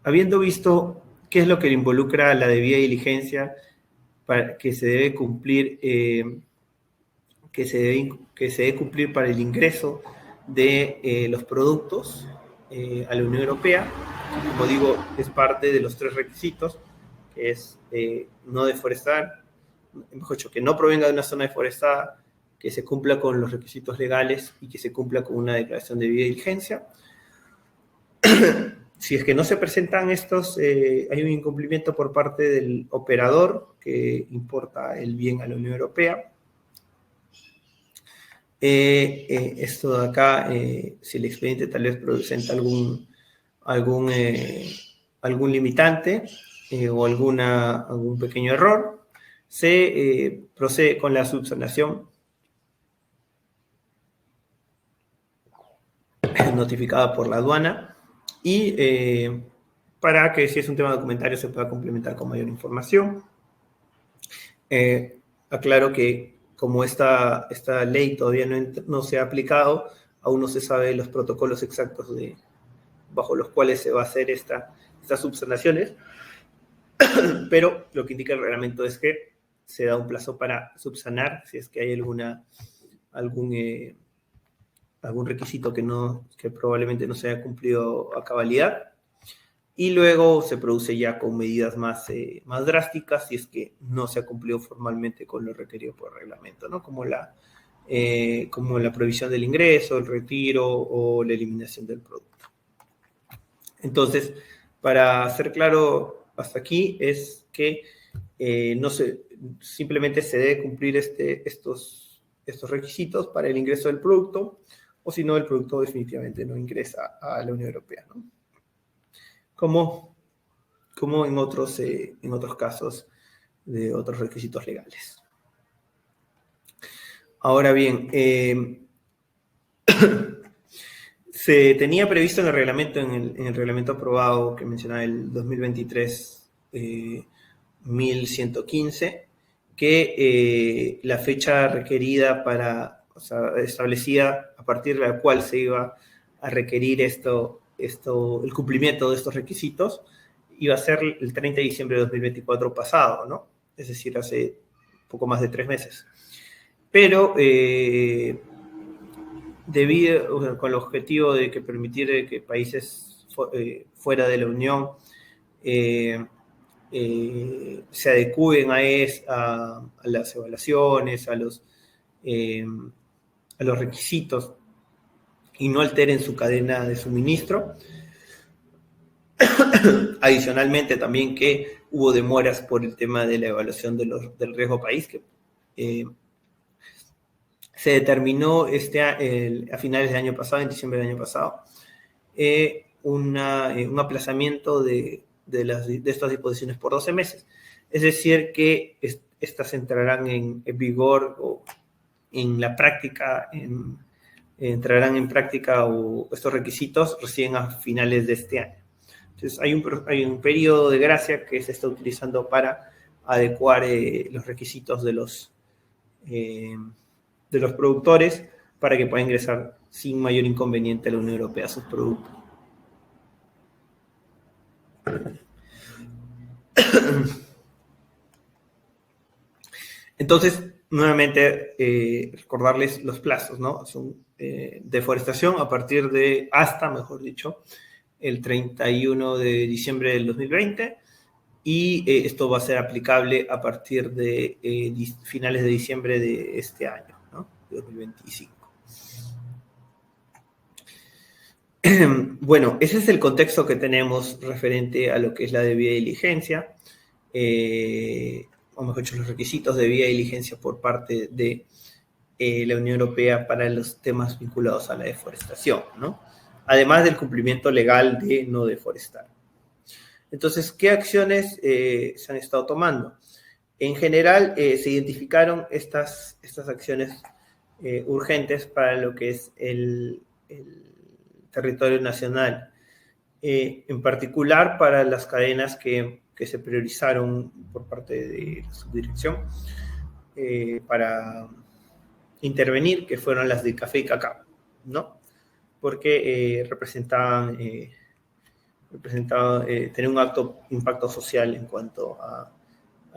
habiendo visto qué es lo que involucra la debida diligencia que se debe cumplir, que se debe cumplir para el ingreso de los productos a la Unión Europea, como digo, es parte de los 3 requisitos, que es no deforestar, mejor dicho, que no provenga de una zona deforestada, que se cumpla con los requisitos legales y que se cumpla con una declaración de debida diligencia. Si es que no se presentan estos, hay un incumplimiento por parte del operador que importa el bien a la Unión Europea. Esto de acá, si el expediente tal vez presenta algún limitante o algún pequeño error, se procede con la subsanación notificada por la aduana y para que si es un tema documentario se pueda complementar con mayor información. Aclaro que como esta ley todavía no se ha aplicado, aún no se sabe los protocolos exactos bajo los cuales se va a hacer estas subsanaciones, pero lo que indica el reglamento es que se da un plazo para subsanar si es que hay algún requisito que probablemente no se haya cumplido a cabalidad, y luego se produce ya con medidas más drásticas si es que no se ha cumplido formalmente con lo requerido por el reglamento, ¿no? Como la prohibición del ingreso, el retiro o la eliminación del producto. Entonces, para ser claro hasta aquí, es que simplemente se debe cumplir estos requisitos para el ingreso del producto, o si no, el producto definitivamente no ingresa a la Unión Europea, ¿no? Como como en otros casos de otros requisitos legales. Ahora bien, se tenía previsto en el reglamento, en el reglamento aprobado que mencionaba el 2023 1115, que la fecha requerida o sea, establecida a partir de la cual se iba a requerir el cumplimiento de estos requisitos, iba a ser el 30 de diciembre de 2024 pasado, ¿no? Es decir, hace poco más de 3 meses. Pero con el objetivo de que permitir que países fuera de la Unión se adecúen a las evaluaciones, a los requisitos y no alteren su cadena de suministro. Adicionalmente, también que hubo demoras por el tema de la evaluación del riesgo país, que se determinó a finales del año pasado, en diciembre del año pasado, un aplazamiento de estas disposiciones por 12 meses. Es decir, que estas entrarán en vigor o en la práctica, entrarán en práctica estos requisitos recién a finales de este año. Entonces, hay un periodo de gracia que se está utilizando para adecuar los requisitos de los productores para que puedan ingresar sin mayor inconveniente a la Unión Europea sus productos. Entonces, nuevamente, recordarles los plazos, ¿no? Son deforestación mejor dicho, el 31 de diciembre del 2020, y esto va a ser aplicable a partir de finales de diciembre de este año, ¿no? 2025. Bueno, ese es el contexto que tenemos referente a lo que es la debida diligencia, o mejor dicho, los requisitos de debida diligencia por parte de la Unión Europea para los temas vinculados a la deforestación, ¿no? Además del cumplimiento legal de no deforestar. Entonces, ¿qué acciones se han estado tomando? En general, se identificaron estas acciones urgentes para lo que es el territorio nacional, en particular para las cadenas que se priorizaron por parte de la subdirección para intervenir, que fueron las de café y cacao, ¿no? Porque representaban tener un alto impacto social en cuanto a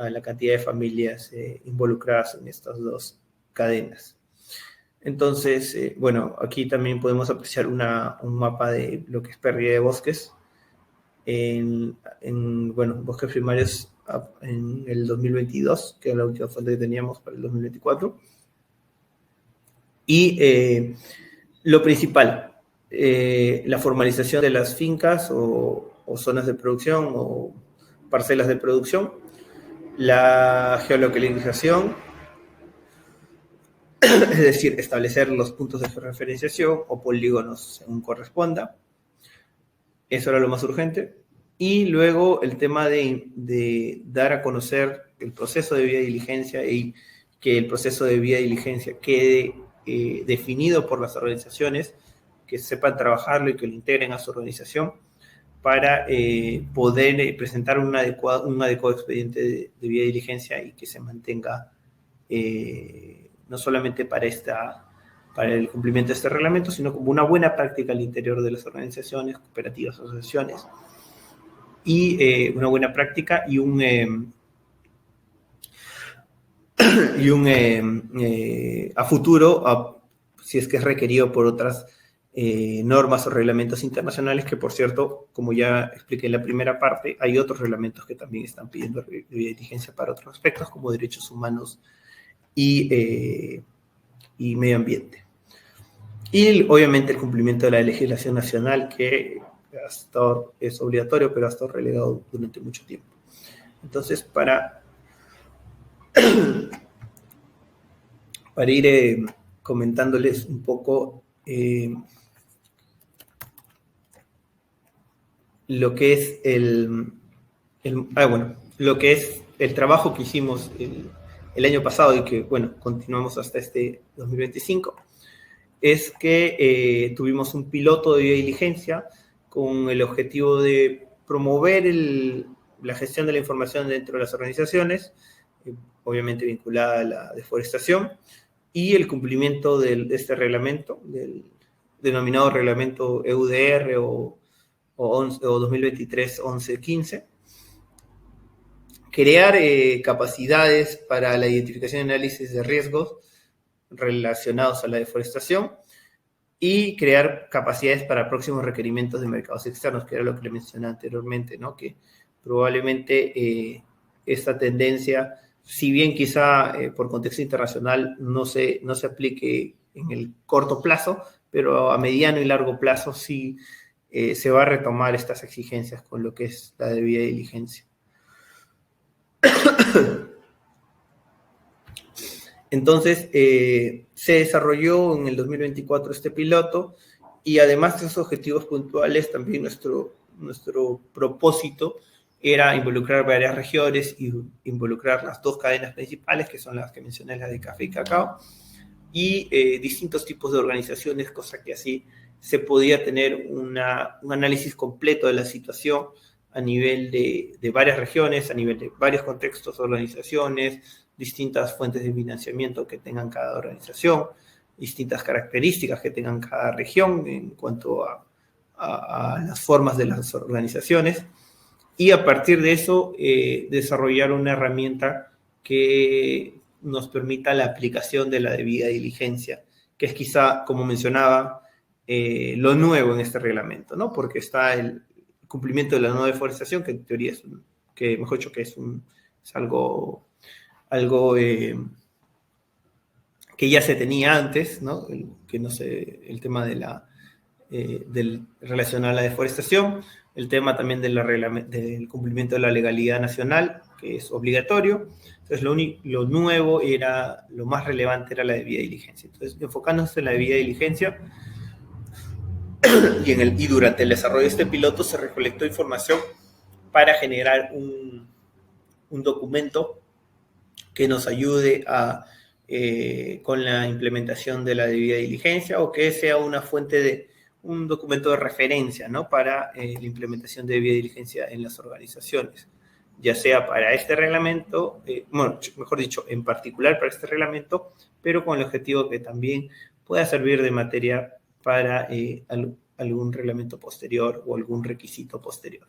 la cantidad de familias involucradas en estas dos cadenas. Entonces, bueno, aquí también podemos apreciar un mapa de lo que es pérdida de bosques en bosques primarios en el 2022, que era la última fuente que teníamos para el 2024. Y lo principal, la formalización de las fincas o zonas de producción o parcelas de producción, la geolocalización, es decir, establecer los puntos de referenciación o polígonos según corresponda. Eso era lo más urgente. Y luego el tema de dar a conocer el proceso de debida diligencia y que el proceso de debida diligencia quede definido por las organizaciones, que sepan trabajarlo y que lo integren a su organización para poder presentar un adecuado expediente de debida diligencia y que se mantenga no solamente para el cumplimiento de este reglamento, sino como una buena práctica al interior de las organizaciones, cooperativas, asociaciones, y una buena práctica y a futuro, si es que es requerido por otras normas o reglamentos internacionales, que por cierto, como ya expliqué en la primera parte, hay otros reglamentos que también están pidiendo debida diligencia para otros aspectos, como derechos humanos y medio ambiente. Y obviamente el cumplimiento de la legislación nacional, que es obligatorio, pero ha estado relegado durante mucho tiempo. Entonces, para ir comentándoles un poco lo que es bueno, lo que es el trabajo que hicimos el año pasado y que, bueno, continuamos hasta este 2025, es que tuvimos un piloto de diligencia con el objetivo de promover la gestión de la información dentro de las organizaciones, obviamente vinculada a la deforestación, y el cumplimiento de este reglamento, del denominado reglamento EUDR o 2023-1115, crear capacidades para la identificación y análisis de riesgos relacionados a la deforestación y crear capacidades para próximos requerimientos de mercados externos, que era lo que le mencioné anteriormente, ¿no? Que probablemente esta tendencia, si bien quizá por contexto internacional no se aplique en el corto plazo, pero a mediano y largo plazo sí se va a retomar estas exigencias con lo que es la debida diligencia. Entonces, se desarrolló en el 2024 este piloto y además de esos objetivos puntuales, también nuestro propósito era involucrar varias regiones y involucrar las dos cadenas principales, que son las que mencioné, las de café y cacao, y distintos tipos de organizaciones, cosa que así se podía tener un análisis completo de la situación a nivel de varias regiones, a nivel de varios contextos, organizaciones, distintas fuentes de financiamiento que tengan cada organización, distintas características que tengan cada región en cuanto a las formas de las organizaciones, y a partir de eso desarrollar una herramienta que nos permita la aplicación de la debida diligencia, que es quizá, como mencionaba, lo nuevo en este reglamento, ¿no? Porque está el cumplimiento de la no deforestación, que en teoría es, mejor dicho, que es algo que ya se tenía antes, ¿no? El tema del relacionado a la deforestación, el tema también del cumplimiento de la legalidad nacional, que es obligatorio. Entonces, lo nuevo era, lo más relevante era la debida diligencia. Entonces, enfocándose en la debida diligencia y durante el desarrollo de este piloto se recolectó información para generar un documento que nos ayude con la implementación de la debida diligencia, o que sea una fuente de un documento de referencia, ¿no? Para la implementación de debida diligencia en las organizaciones, ya sea para este reglamento, bueno, mejor dicho, en particular para este reglamento, pero con el objetivo que también pueda servir de materia para algún reglamento posterior o algún requisito posterior.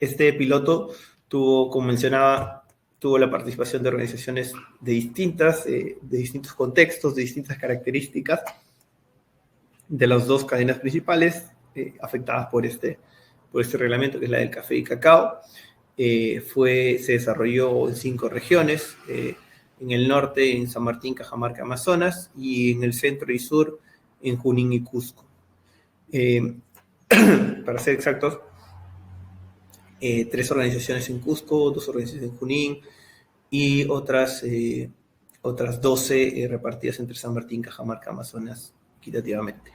Este piloto como mencionaba, tuvo la participación de organizaciones de distintos contextos, de distintas características, de las dos cadenas principales afectadas por este reglamento, que es la del café y cacao. Se desarrolló en 5 regiones, en el norte, en San Martín, Cajamarca, Amazonas, y en el centro y sur, en Junín y Cusco. Para ser exactos, 3 organizaciones en Cusco, 2 organizaciones en Junín y otras 12 repartidas entre San Martín, Cajamarca, Amazonas, equitativamente.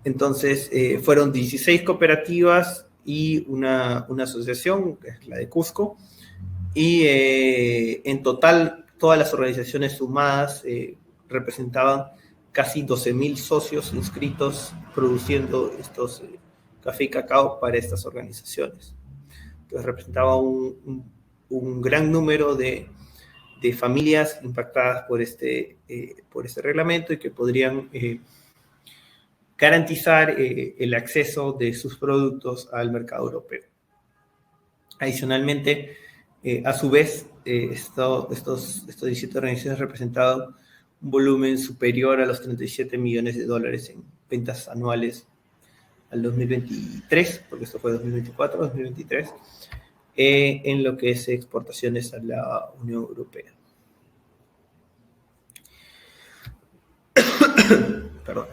Entonces, fueron 16 cooperativas y una asociación, que es la de Cusco, y en total todas las organizaciones sumadas representaban casi 12.000 socios inscritos produciendo estos café y cacao para estas organizaciones. Entonces representaba un gran número de familias impactadas por este reglamento y que podrían garantizar el acceso de sus productos al mercado europeo. Adicionalmente, a su vez, estos 17 organizaciones representaban un volumen superior a los $37 millones en ventas anuales al 2023, porque esto fue 2024, 2023, en lo que es exportaciones a la Unión Europea. Perdón.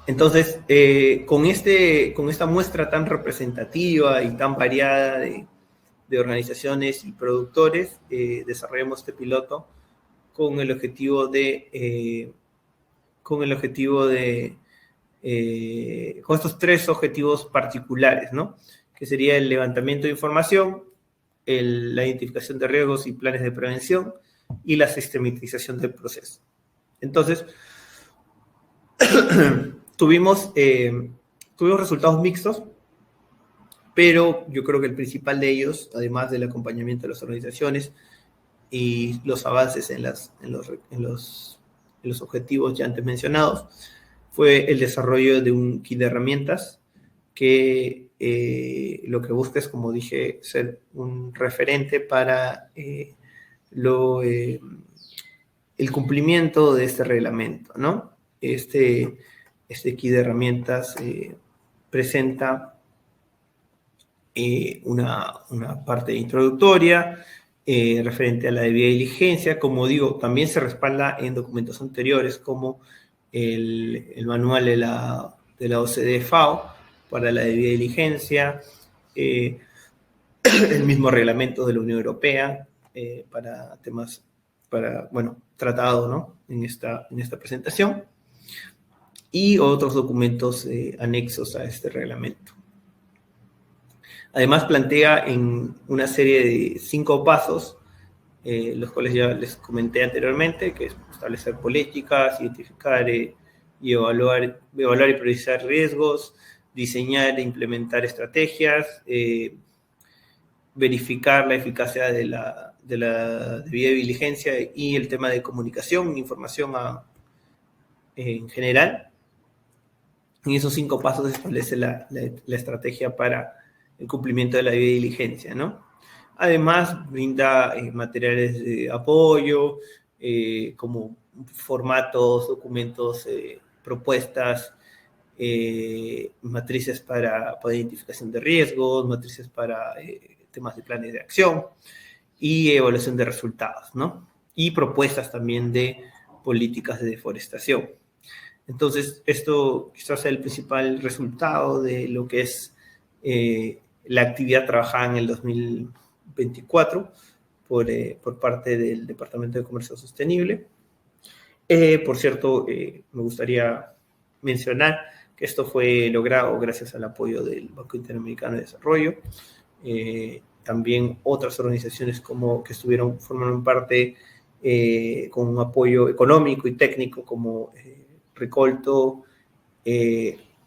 Entonces, con esta muestra tan representativa y tan variada de organizaciones y productores, desarrollamos este piloto con el objetivo de con el objetivo con estos 3 objetivos particulares, ¿no? Que sería el levantamiento de información, la identificación de riesgos y planes de prevención y la sistematización del proceso. Entonces, tuvimos resultados mixtos, pero yo creo que el principal de ellos, además del acompañamiento de las organizaciones y los avances en los objetivos ya antes mencionados, fue el desarrollo de un kit de herramientas que lo que busca es, como dije, ser un referente para el cumplimiento de este reglamento, ¿no? Este kit de herramientas presenta una parte introductoria referente a la debida diligencia. Como digo, también se respalda en documentos anteriores como el manual de la OCDE-FAO para la debida diligencia, el mismo reglamento de la Unión Europea para temas, tratado, ¿no? en esta presentación, y otros documentos anexos a este reglamento. Además, plantea en una serie de 5 pasos, los cuales ya les comenté anteriormente, que es establecer políticas, identificar y evaluar y priorizar riesgos, diseñar e implementar estrategias, verificar la eficacia de la debida diligencia y el tema de comunicación, información en general. En esos 5 pasos se establece la estrategia para el cumplimiento de la debida diligencia, ¿no? Además, brinda materiales de apoyo, como formatos, documentos, propuestas, matrices para identificación de riesgos, matrices para temas de planes de acción y evaluación de resultados, ¿no? Y propuestas también de políticas de deforestación. Entonces, esto quizás sea el principal resultado de lo que es la actividad trabajada en el 2024 por parte del Departamento de Comercio Sostenible. Por cierto, me gustaría mencionar que esto fue logrado gracias al apoyo del Banco Interamericano de Desarrollo. También otras organizaciones que formaron parte con un apoyo económico y técnico, como Recolto,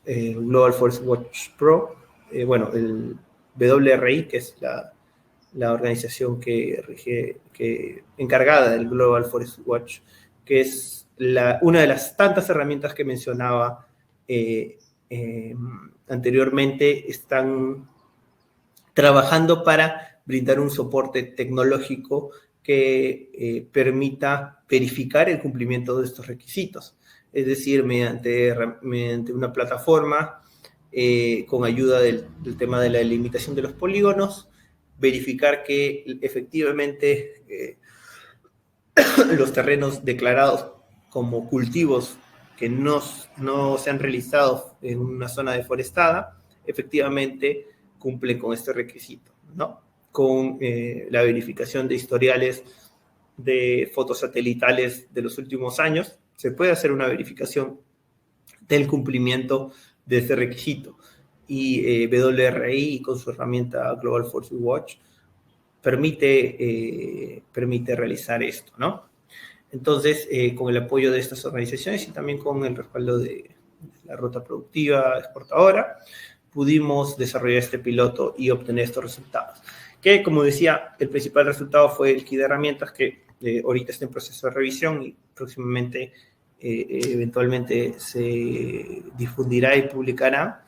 Global Forest Watch Pro, el WRI, que es la organización encargada del Global Forest Watch, que es una de las tantas herramientas que mencionaba anteriormente. Están trabajando para brindar un soporte tecnológico que permita verificar el cumplimiento de estos requisitos. Es decir, mediante una plataforma, con ayuda del tema de la delimitación de los polígonos, verificar que efectivamente los terrenos declarados como cultivos que no se han realizado en una zona deforestada, efectivamente cumplen con este requisito, ¿no? Con la verificación de historiales de fotos satelitales de los últimos años, se puede hacer una verificación del cumplimiento de este requisito. Y WRI, con su herramienta Global Forest Watch, permite realizar esto, ¿no? Entonces, con el apoyo de estas organizaciones y también con el respaldo de la ruta productiva exportadora, pudimos desarrollar este piloto y obtener estos resultados. Que, como decía, el principal resultado fue el kit de herramientas, que ahorita está en proceso de revisión y próximamente, eventualmente, se difundirá y publicará.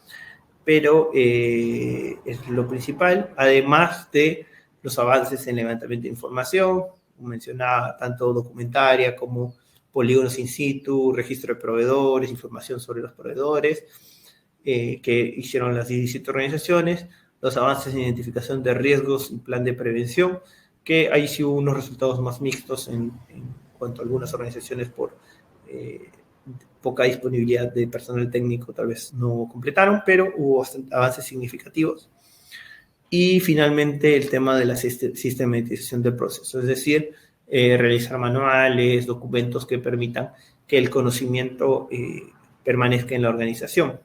Pero es lo principal, además de los avances en levantamiento de información, mencionaba tanto documentaria como polígonos in situ, registro de proveedores, información sobre los proveedores que hicieron las 17 organizaciones, los avances en identificación de riesgos y plan de prevención, que ahí sí hubo unos resultados más mixtos en cuanto a algunas organizaciones por poca disponibilidad de personal técnico, tal vez no completaron, pero hubo avances significativos. Y finalmente el tema de la sistematización del proceso, es decir, realizar manuales, documentos que permitan que el conocimiento permanezca en la organización.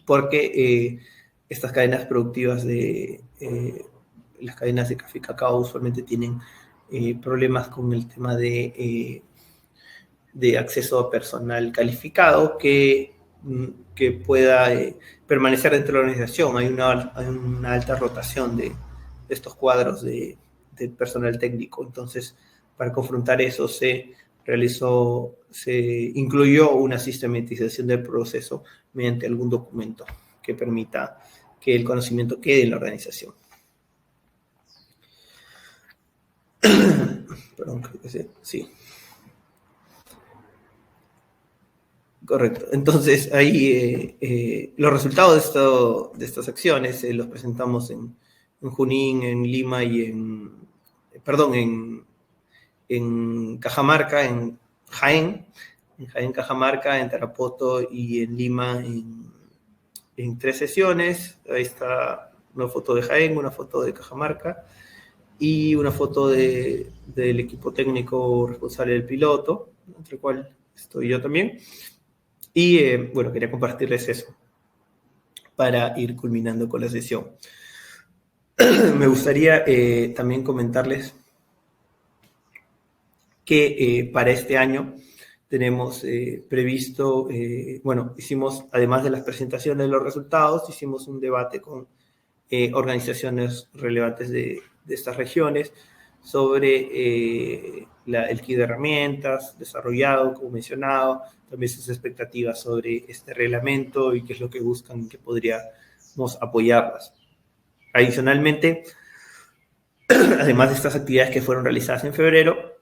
Porque estas cadenas productivas las cadenas de café y cacao usualmente tienen problemas con el tema de acceso a personal calificado que pueda permanecer dentro de la organización. Hay una alta rotación de estos cuadros de personal técnico. Entonces, para confrontar eso se incluyó una sistematización del proceso mediante algún documento que permita que el conocimiento quede en la organización. Perdón, creo que sí. Correcto. Entonces, ahí los resultados de estas acciones los presentamos en Junín, en Lima y en Cajamarca, en Jaén, Cajamarca, en Tarapoto y en Lima en 3 sesiones. Ahí está una foto de Jaén, una foto de Cajamarca y una foto del equipo técnico responsable del piloto, entre el cual estoy yo también. Y bueno, quería compartirles eso para ir culminando con la sesión. Me gustaría también comentarles que para este año tenemos previsto, bueno, hicimos, además de las presentaciones de los resultados, hicimos un debate con organizaciones relevantes de estas regiones sobre el kit de herramientas desarrollado, como mencionado, también sus expectativas sobre este reglamento y qué es lo que buscan y qué podríamos apoyarlas. Adicionalmente, además de estas actividades que fueron realizadas en febrero,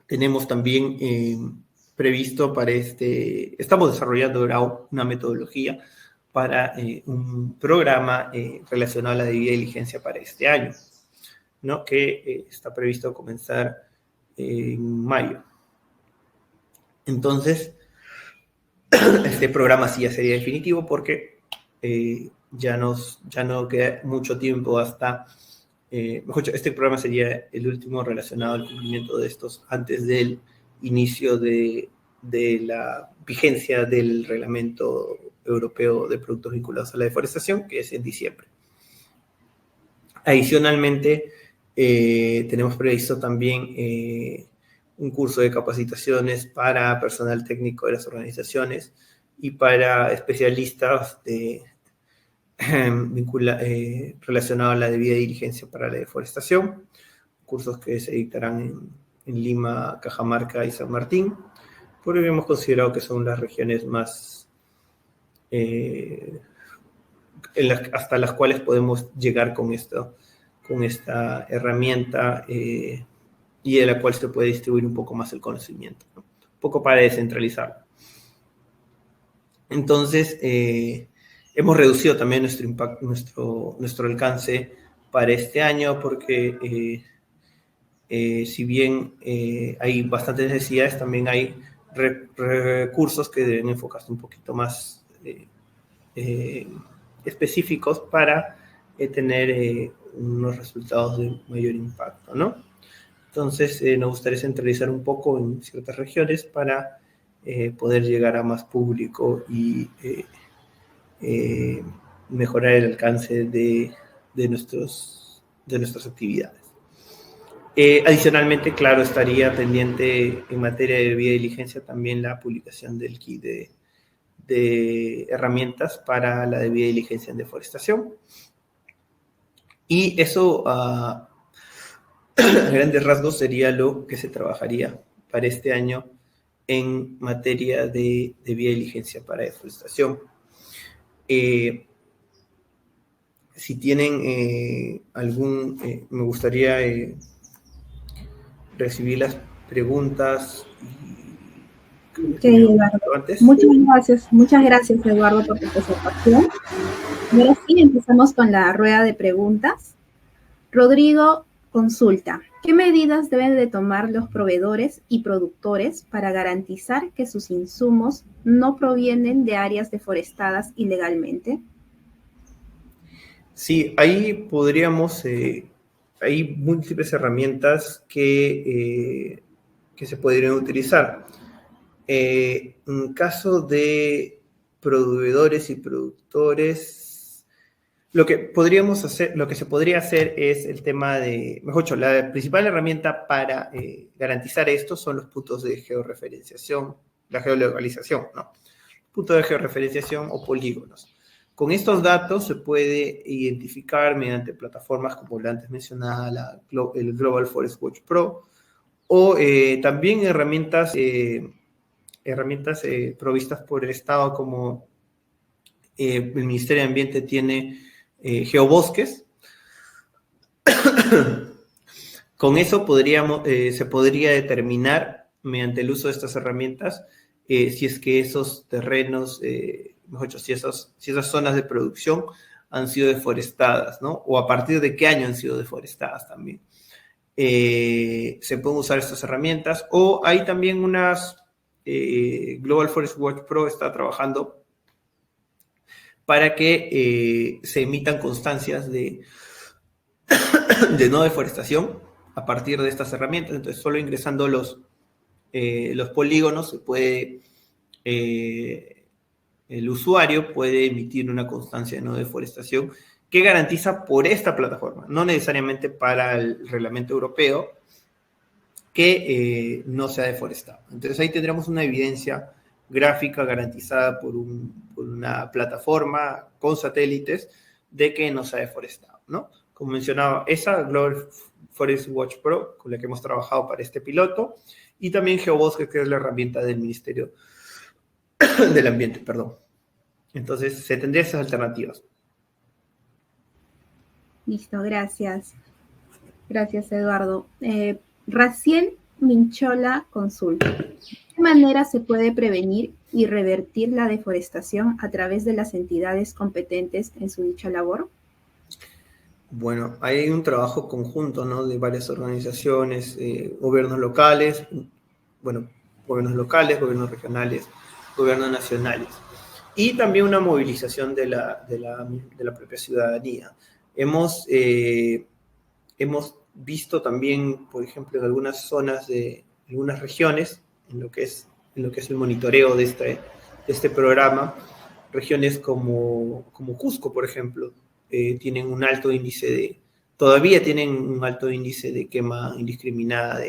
tenemos también previsto para estamos desarrollando ahora una metodología para un programa relacionado a la debida diligencia para este año, ¿no? Que está previsto comenzar en mayo. Entonces, este programa sí ya sería definitivo porque ya no queda mucho tiempo hasta, mejor dicho, este programa sería el último relacionado al cumplimiento de estos antes del inicio de la vigencia del reglamento europeo de productos vinculados a la deforestación, que es en diciembre. Adicionalmente, tenemos previsto también un curso de capacitaciones para personal técnico de las organizaciones y para especialistas relacionados a la debida diligencia para la deforestación, cursos que se dictarán en Lima, Cajamarca y San Martín, porque hemos considerado que son las regiones más hasta las cuales podemos llegar con esta herramienta y de la cual se puede distribuir un poco más el conocimiento, ¿no? Un poco para descentralizarlo. Entonces, hemos reducido también nuestro impacto, nuestro alcance para este año porque si bien hay bastantes necesidades, también hay recursos que deben enfocarse un poquito más específicos para tener unos resultados de mayor impacto, ¿no? Entonces, nos gustaría centralizar un poco en ciertas regiones para poder llegar a más público y mejorar el alcance de nuestras actividades. Adicionalmente, claro, estaría pendiente en materia de debida diligencia también la publicación del kit de herramientas para la debida diligencia en deforestación. Y eso, a grandes rasgos, sería lo que se trabajaría para este año en materia de debida diligencia para deforestación. Si tienen me gustaría recibir las preguntas. Okay, Eduardo. Muchas gracias, Eduardo, por tu presentación. Ahora sí, empezamos con la rueda de preguntas. Rodrigo consulta: ¿qué medidas deben de tomar los proveedores y productores para garantizar que sus insumos no provienen de áreas deforestadas ilegalmente? Sí, ahí podríamos hay múltiples herramientas que se podrían utilizar. En caso de proveedores y productores, lo que se podría hacer es el tema de, mejor dicho, la principal herramienta para garantizar esto son los puntos de georreferenciación, la geolocalización, ¿no? Puntos de georreferenciación o polígonos. Con estos datos se puede identificar mediante plataformas como la antes mencionada, el Global Forest Watch Pro, o también herramientas provistas por el Estado, como el Ministerio de Ambiente tiene geobosques. Con eso se podría determinar, mediante el uso de estas herramientas, si es que esos terrenos, mejor dicho, si esas zonas de producción han sido deforestadas, ¿no? O a partir de qué año han sido deforestadas también. Se pueden usar estas herramientas, o hay también Global Forest Watch Pro está trabajando para que se emitan constancias de no deforestación a partir de estas herramientas. Entonces, solo ingresando los polígonos se puede, el usuario puede emitir una constancia de no deforestación que garantiza por esta plataforma, no necesariamente para el reglamento europeo, que no se ha deforestado. Entonces ahí tendremos una evidencia gráfica garantizada por una plataforma con satélites de que no se ha deforestado, ¿no? Como mencionaba, esa Global Forest Watch Pro, con la que hemos trabajado para este piloto, y también GeoBosque, que es la herramienta del Ministerio del Ambiente, perdón. Entonces, se tendrían esas alternativas. Listo, gracias. Gracias, Eduardo. Raciel Minchola consulta: ¿de qué manera se puede prevenir y revertir la deforestación a través de las entidades competentes en su dicha labor? Bueno, hay un trabajo conjunto, ¿no?, de varias organizaciones, gobiernos locales, gobiernos regionales, gobiernos nacionales, y también una movilización de la propia ciudadanía. Hemos visto también, por ejemplo, en algunas zonas de algunas regiones, en lo que es el monitoreo de este programa, regiones como Cusco, por ejemplo, todavía tienen un alto índice de quema indiscriminada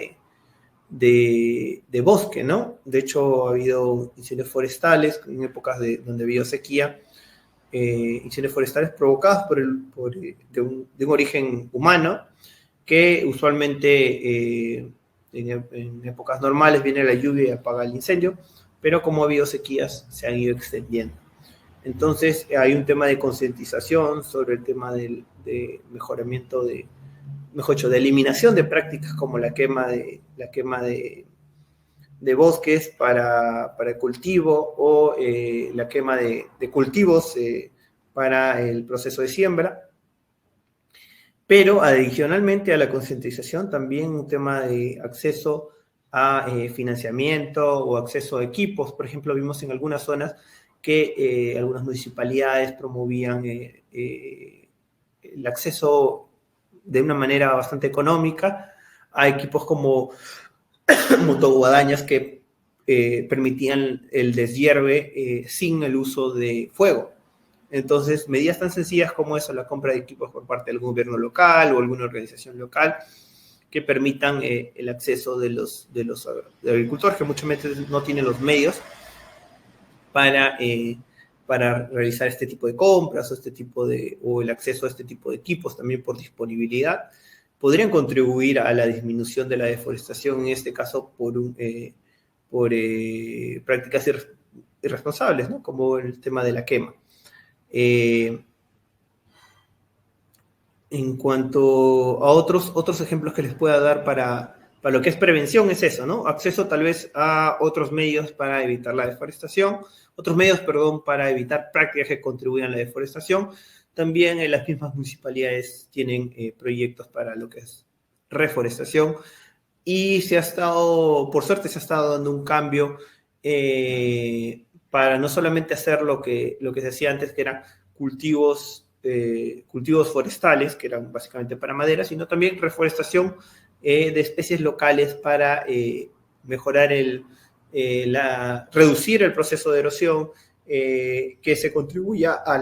de bosque, ¿no? De hecho, ha habido incendios forestales en épocas donde ha habido sequía, incendios forestales provocados de un origen humano, que usualmente en épocas normales viene la lluvia y apaga el incendio, pero como ha habido sequías, se han ido extendiendo. Entonces, hay un tema de concientización sobre el tema de mejoramiento mejor dicho, de eliminación de prácticas como la quema de bosques para el cultivo, o la quema de cultivos para el proceso de siembra. Pero adicionalmente a la concientización, también un tema de acceso a financiamiento o acceso a equipos. Por ejemplo, vimos en algunas zonas que algunas municipalidades promovían el acceso de una manera bastante económica a equipos como motoguadañas que permitían el deshierve sin el uso de fuego. Entonces, medidas tan sencillas como eso, la compra de equipos por parte de algún gobierno local o alguna organización local, que permitan el acceso de los agricultores, que muchas veces no tienen los medios para realizar este tipo de compras o el acceso a este tipo de equipos, también por disponibilidad, podrían contribuir a la disminución de la deforestación, en este caso por prácticas irresponsables, ¿no?, como el tema de la quema. En cuanto a otros ejemplos que les pueda dar para lo que es prevención, es eso, ¿no? Acceso tal vez a otros medios para evitar la deforestación, para evitar prácticas que contribuyan a la deforestación. También las mismas municipalidades tienen proyectos para lo que es reforestación, y por suerte se ha estado dando un cambio para no solamente hacer lo que se hacía antes, que eran cultivos cultivos forestales, que eran básicamente para madera, sino también reforestación de especies locales para mejorar reducir el proceso de erosión, que se contribuya a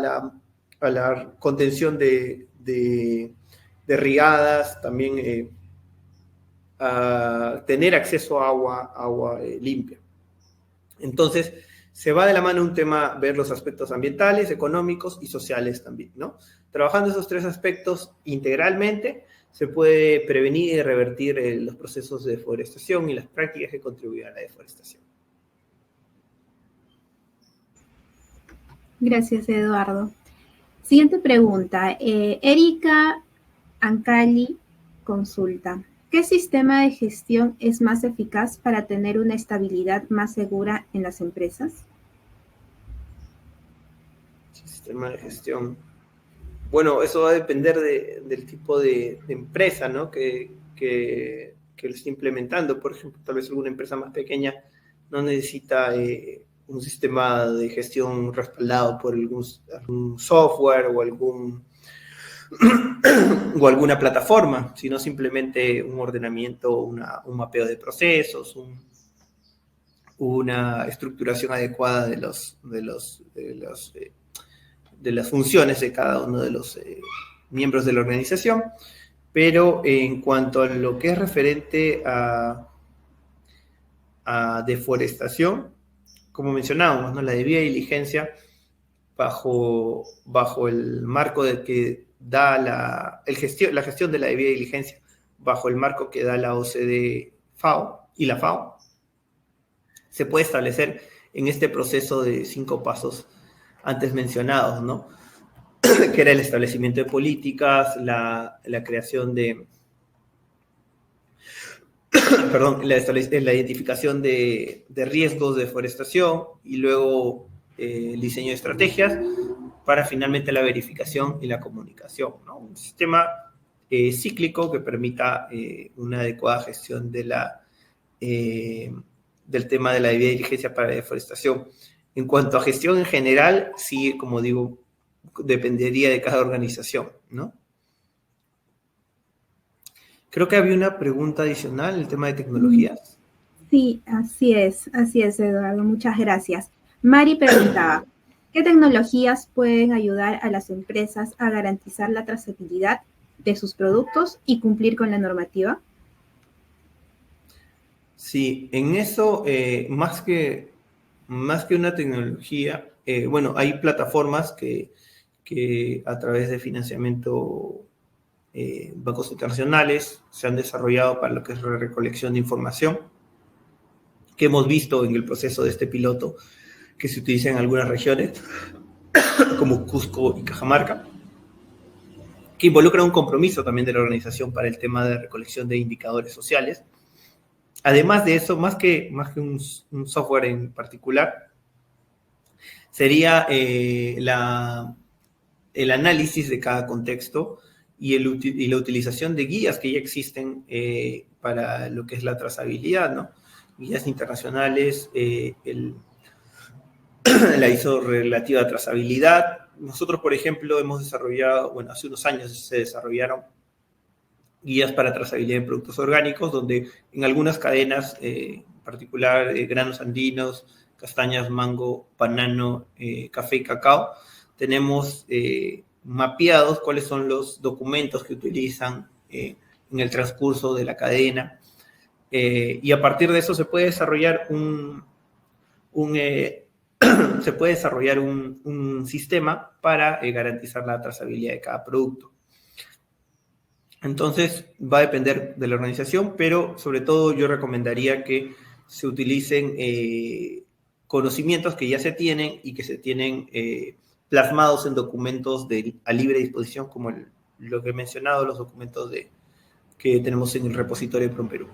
la contención de riadas, también a tener acceso a agua limpia. Entonces, se va de la mano un tema, ver los aspectos ambientales, económicos y sociales también, ¿no? Trabajando esos tres aspectos integralmente, se puede prevenir y revertir los procesos de deforestación y las prácticas que contribuyen a la deforestación. Gracias, Eduardo. Siguiente pregunta. Erika Ancali consulta. ¿Qué sistema de gestión es más eficaz para tener una estabilidad más segura en las empresas? Sistema de gestión. Bueno, eso va a depender del tipo de empresa, ¿no? que lo esté implementando. Por ejemplo, tal vez alguna empresa más pequeña no necesita un sistema de gestión respaldado por algún software o alguna plataforma, sino simplemente un ordenamiento, un mapeo de procesos, una estructuración adecuada de las funciones de cada uno de los miembros de la organización. Pero en cuanto a lo que es referente a deforestación, como mencionábamos, ¿no? La debida diligencia bajo el marco de que da la gestión de la debida diligencia bajo el marco que da la OCDE y la FAO, se puede establecer en este proceso de 5 pasos antes mencionados, ¿no? Que era el establecimiento de políticas, la creación de... perdón, la identificación de riesgos de deforestación y luego el diseño de estrategias para finalmente la verificación y la comunicación, ¿no? Un sistema cíclico que permita una adecuada gestión del tema de la debida diligencia para la deforestación. En cuanto a gestión en general, sí, como digo, dependería de cada organización, ¿no? Creo que había una pregunta adicional, el tema de tecnologías. Sí, así es, Eduardo, muchas gracias. Mari preguntaba, ¿qué tecnologías pueden ayudar a las empresas a garantizar la trazabilidad de sus productos y cumplir con la normativa? Sí, en eso, más que una tecnología, bueno, hay plataformas que a través de financiamiento, bancos internacionales, se han desarrollado para lo que es la recolección de información, que hemos visto en el proceso de este piloto, que se utiliza en algunas regiones, como Cusco y Cajamarca, que involucra un compromiso también de la organización para el tema de recolección de indicadores sociales. Además de eso, más que un software en particular, sería el análisis de cada contexto y la utilización de guías que ya existen para lo que es la trazabilidad, ¿no? Guías internacionales, la ISO relativa a trazabilidad. Nosotros, por ejemplo, hemos desarrollado, bueno, hace unos años se desarrollaron guías para trazabilidad de productos orgánicos, donde en algunas cadenas, en particular granos andinos, castañas, mango, banano, café y cacao, tenemos mapeados cuáles son los documentos que utilizan en el transcurso de la cadena, y a partir de eso se puede desarrollar un sistema para garantizar la trazabilidad de cada producto. Entonces, va a depender de la organización, pero sobre todo yo recomendaría que se utilicen conocimientos que ya se tienen y que se tienen plasmados en documentos a libre disposición, como lo que he mencionado, los documentos que tenemos en el repositorio de PROMPERÚ.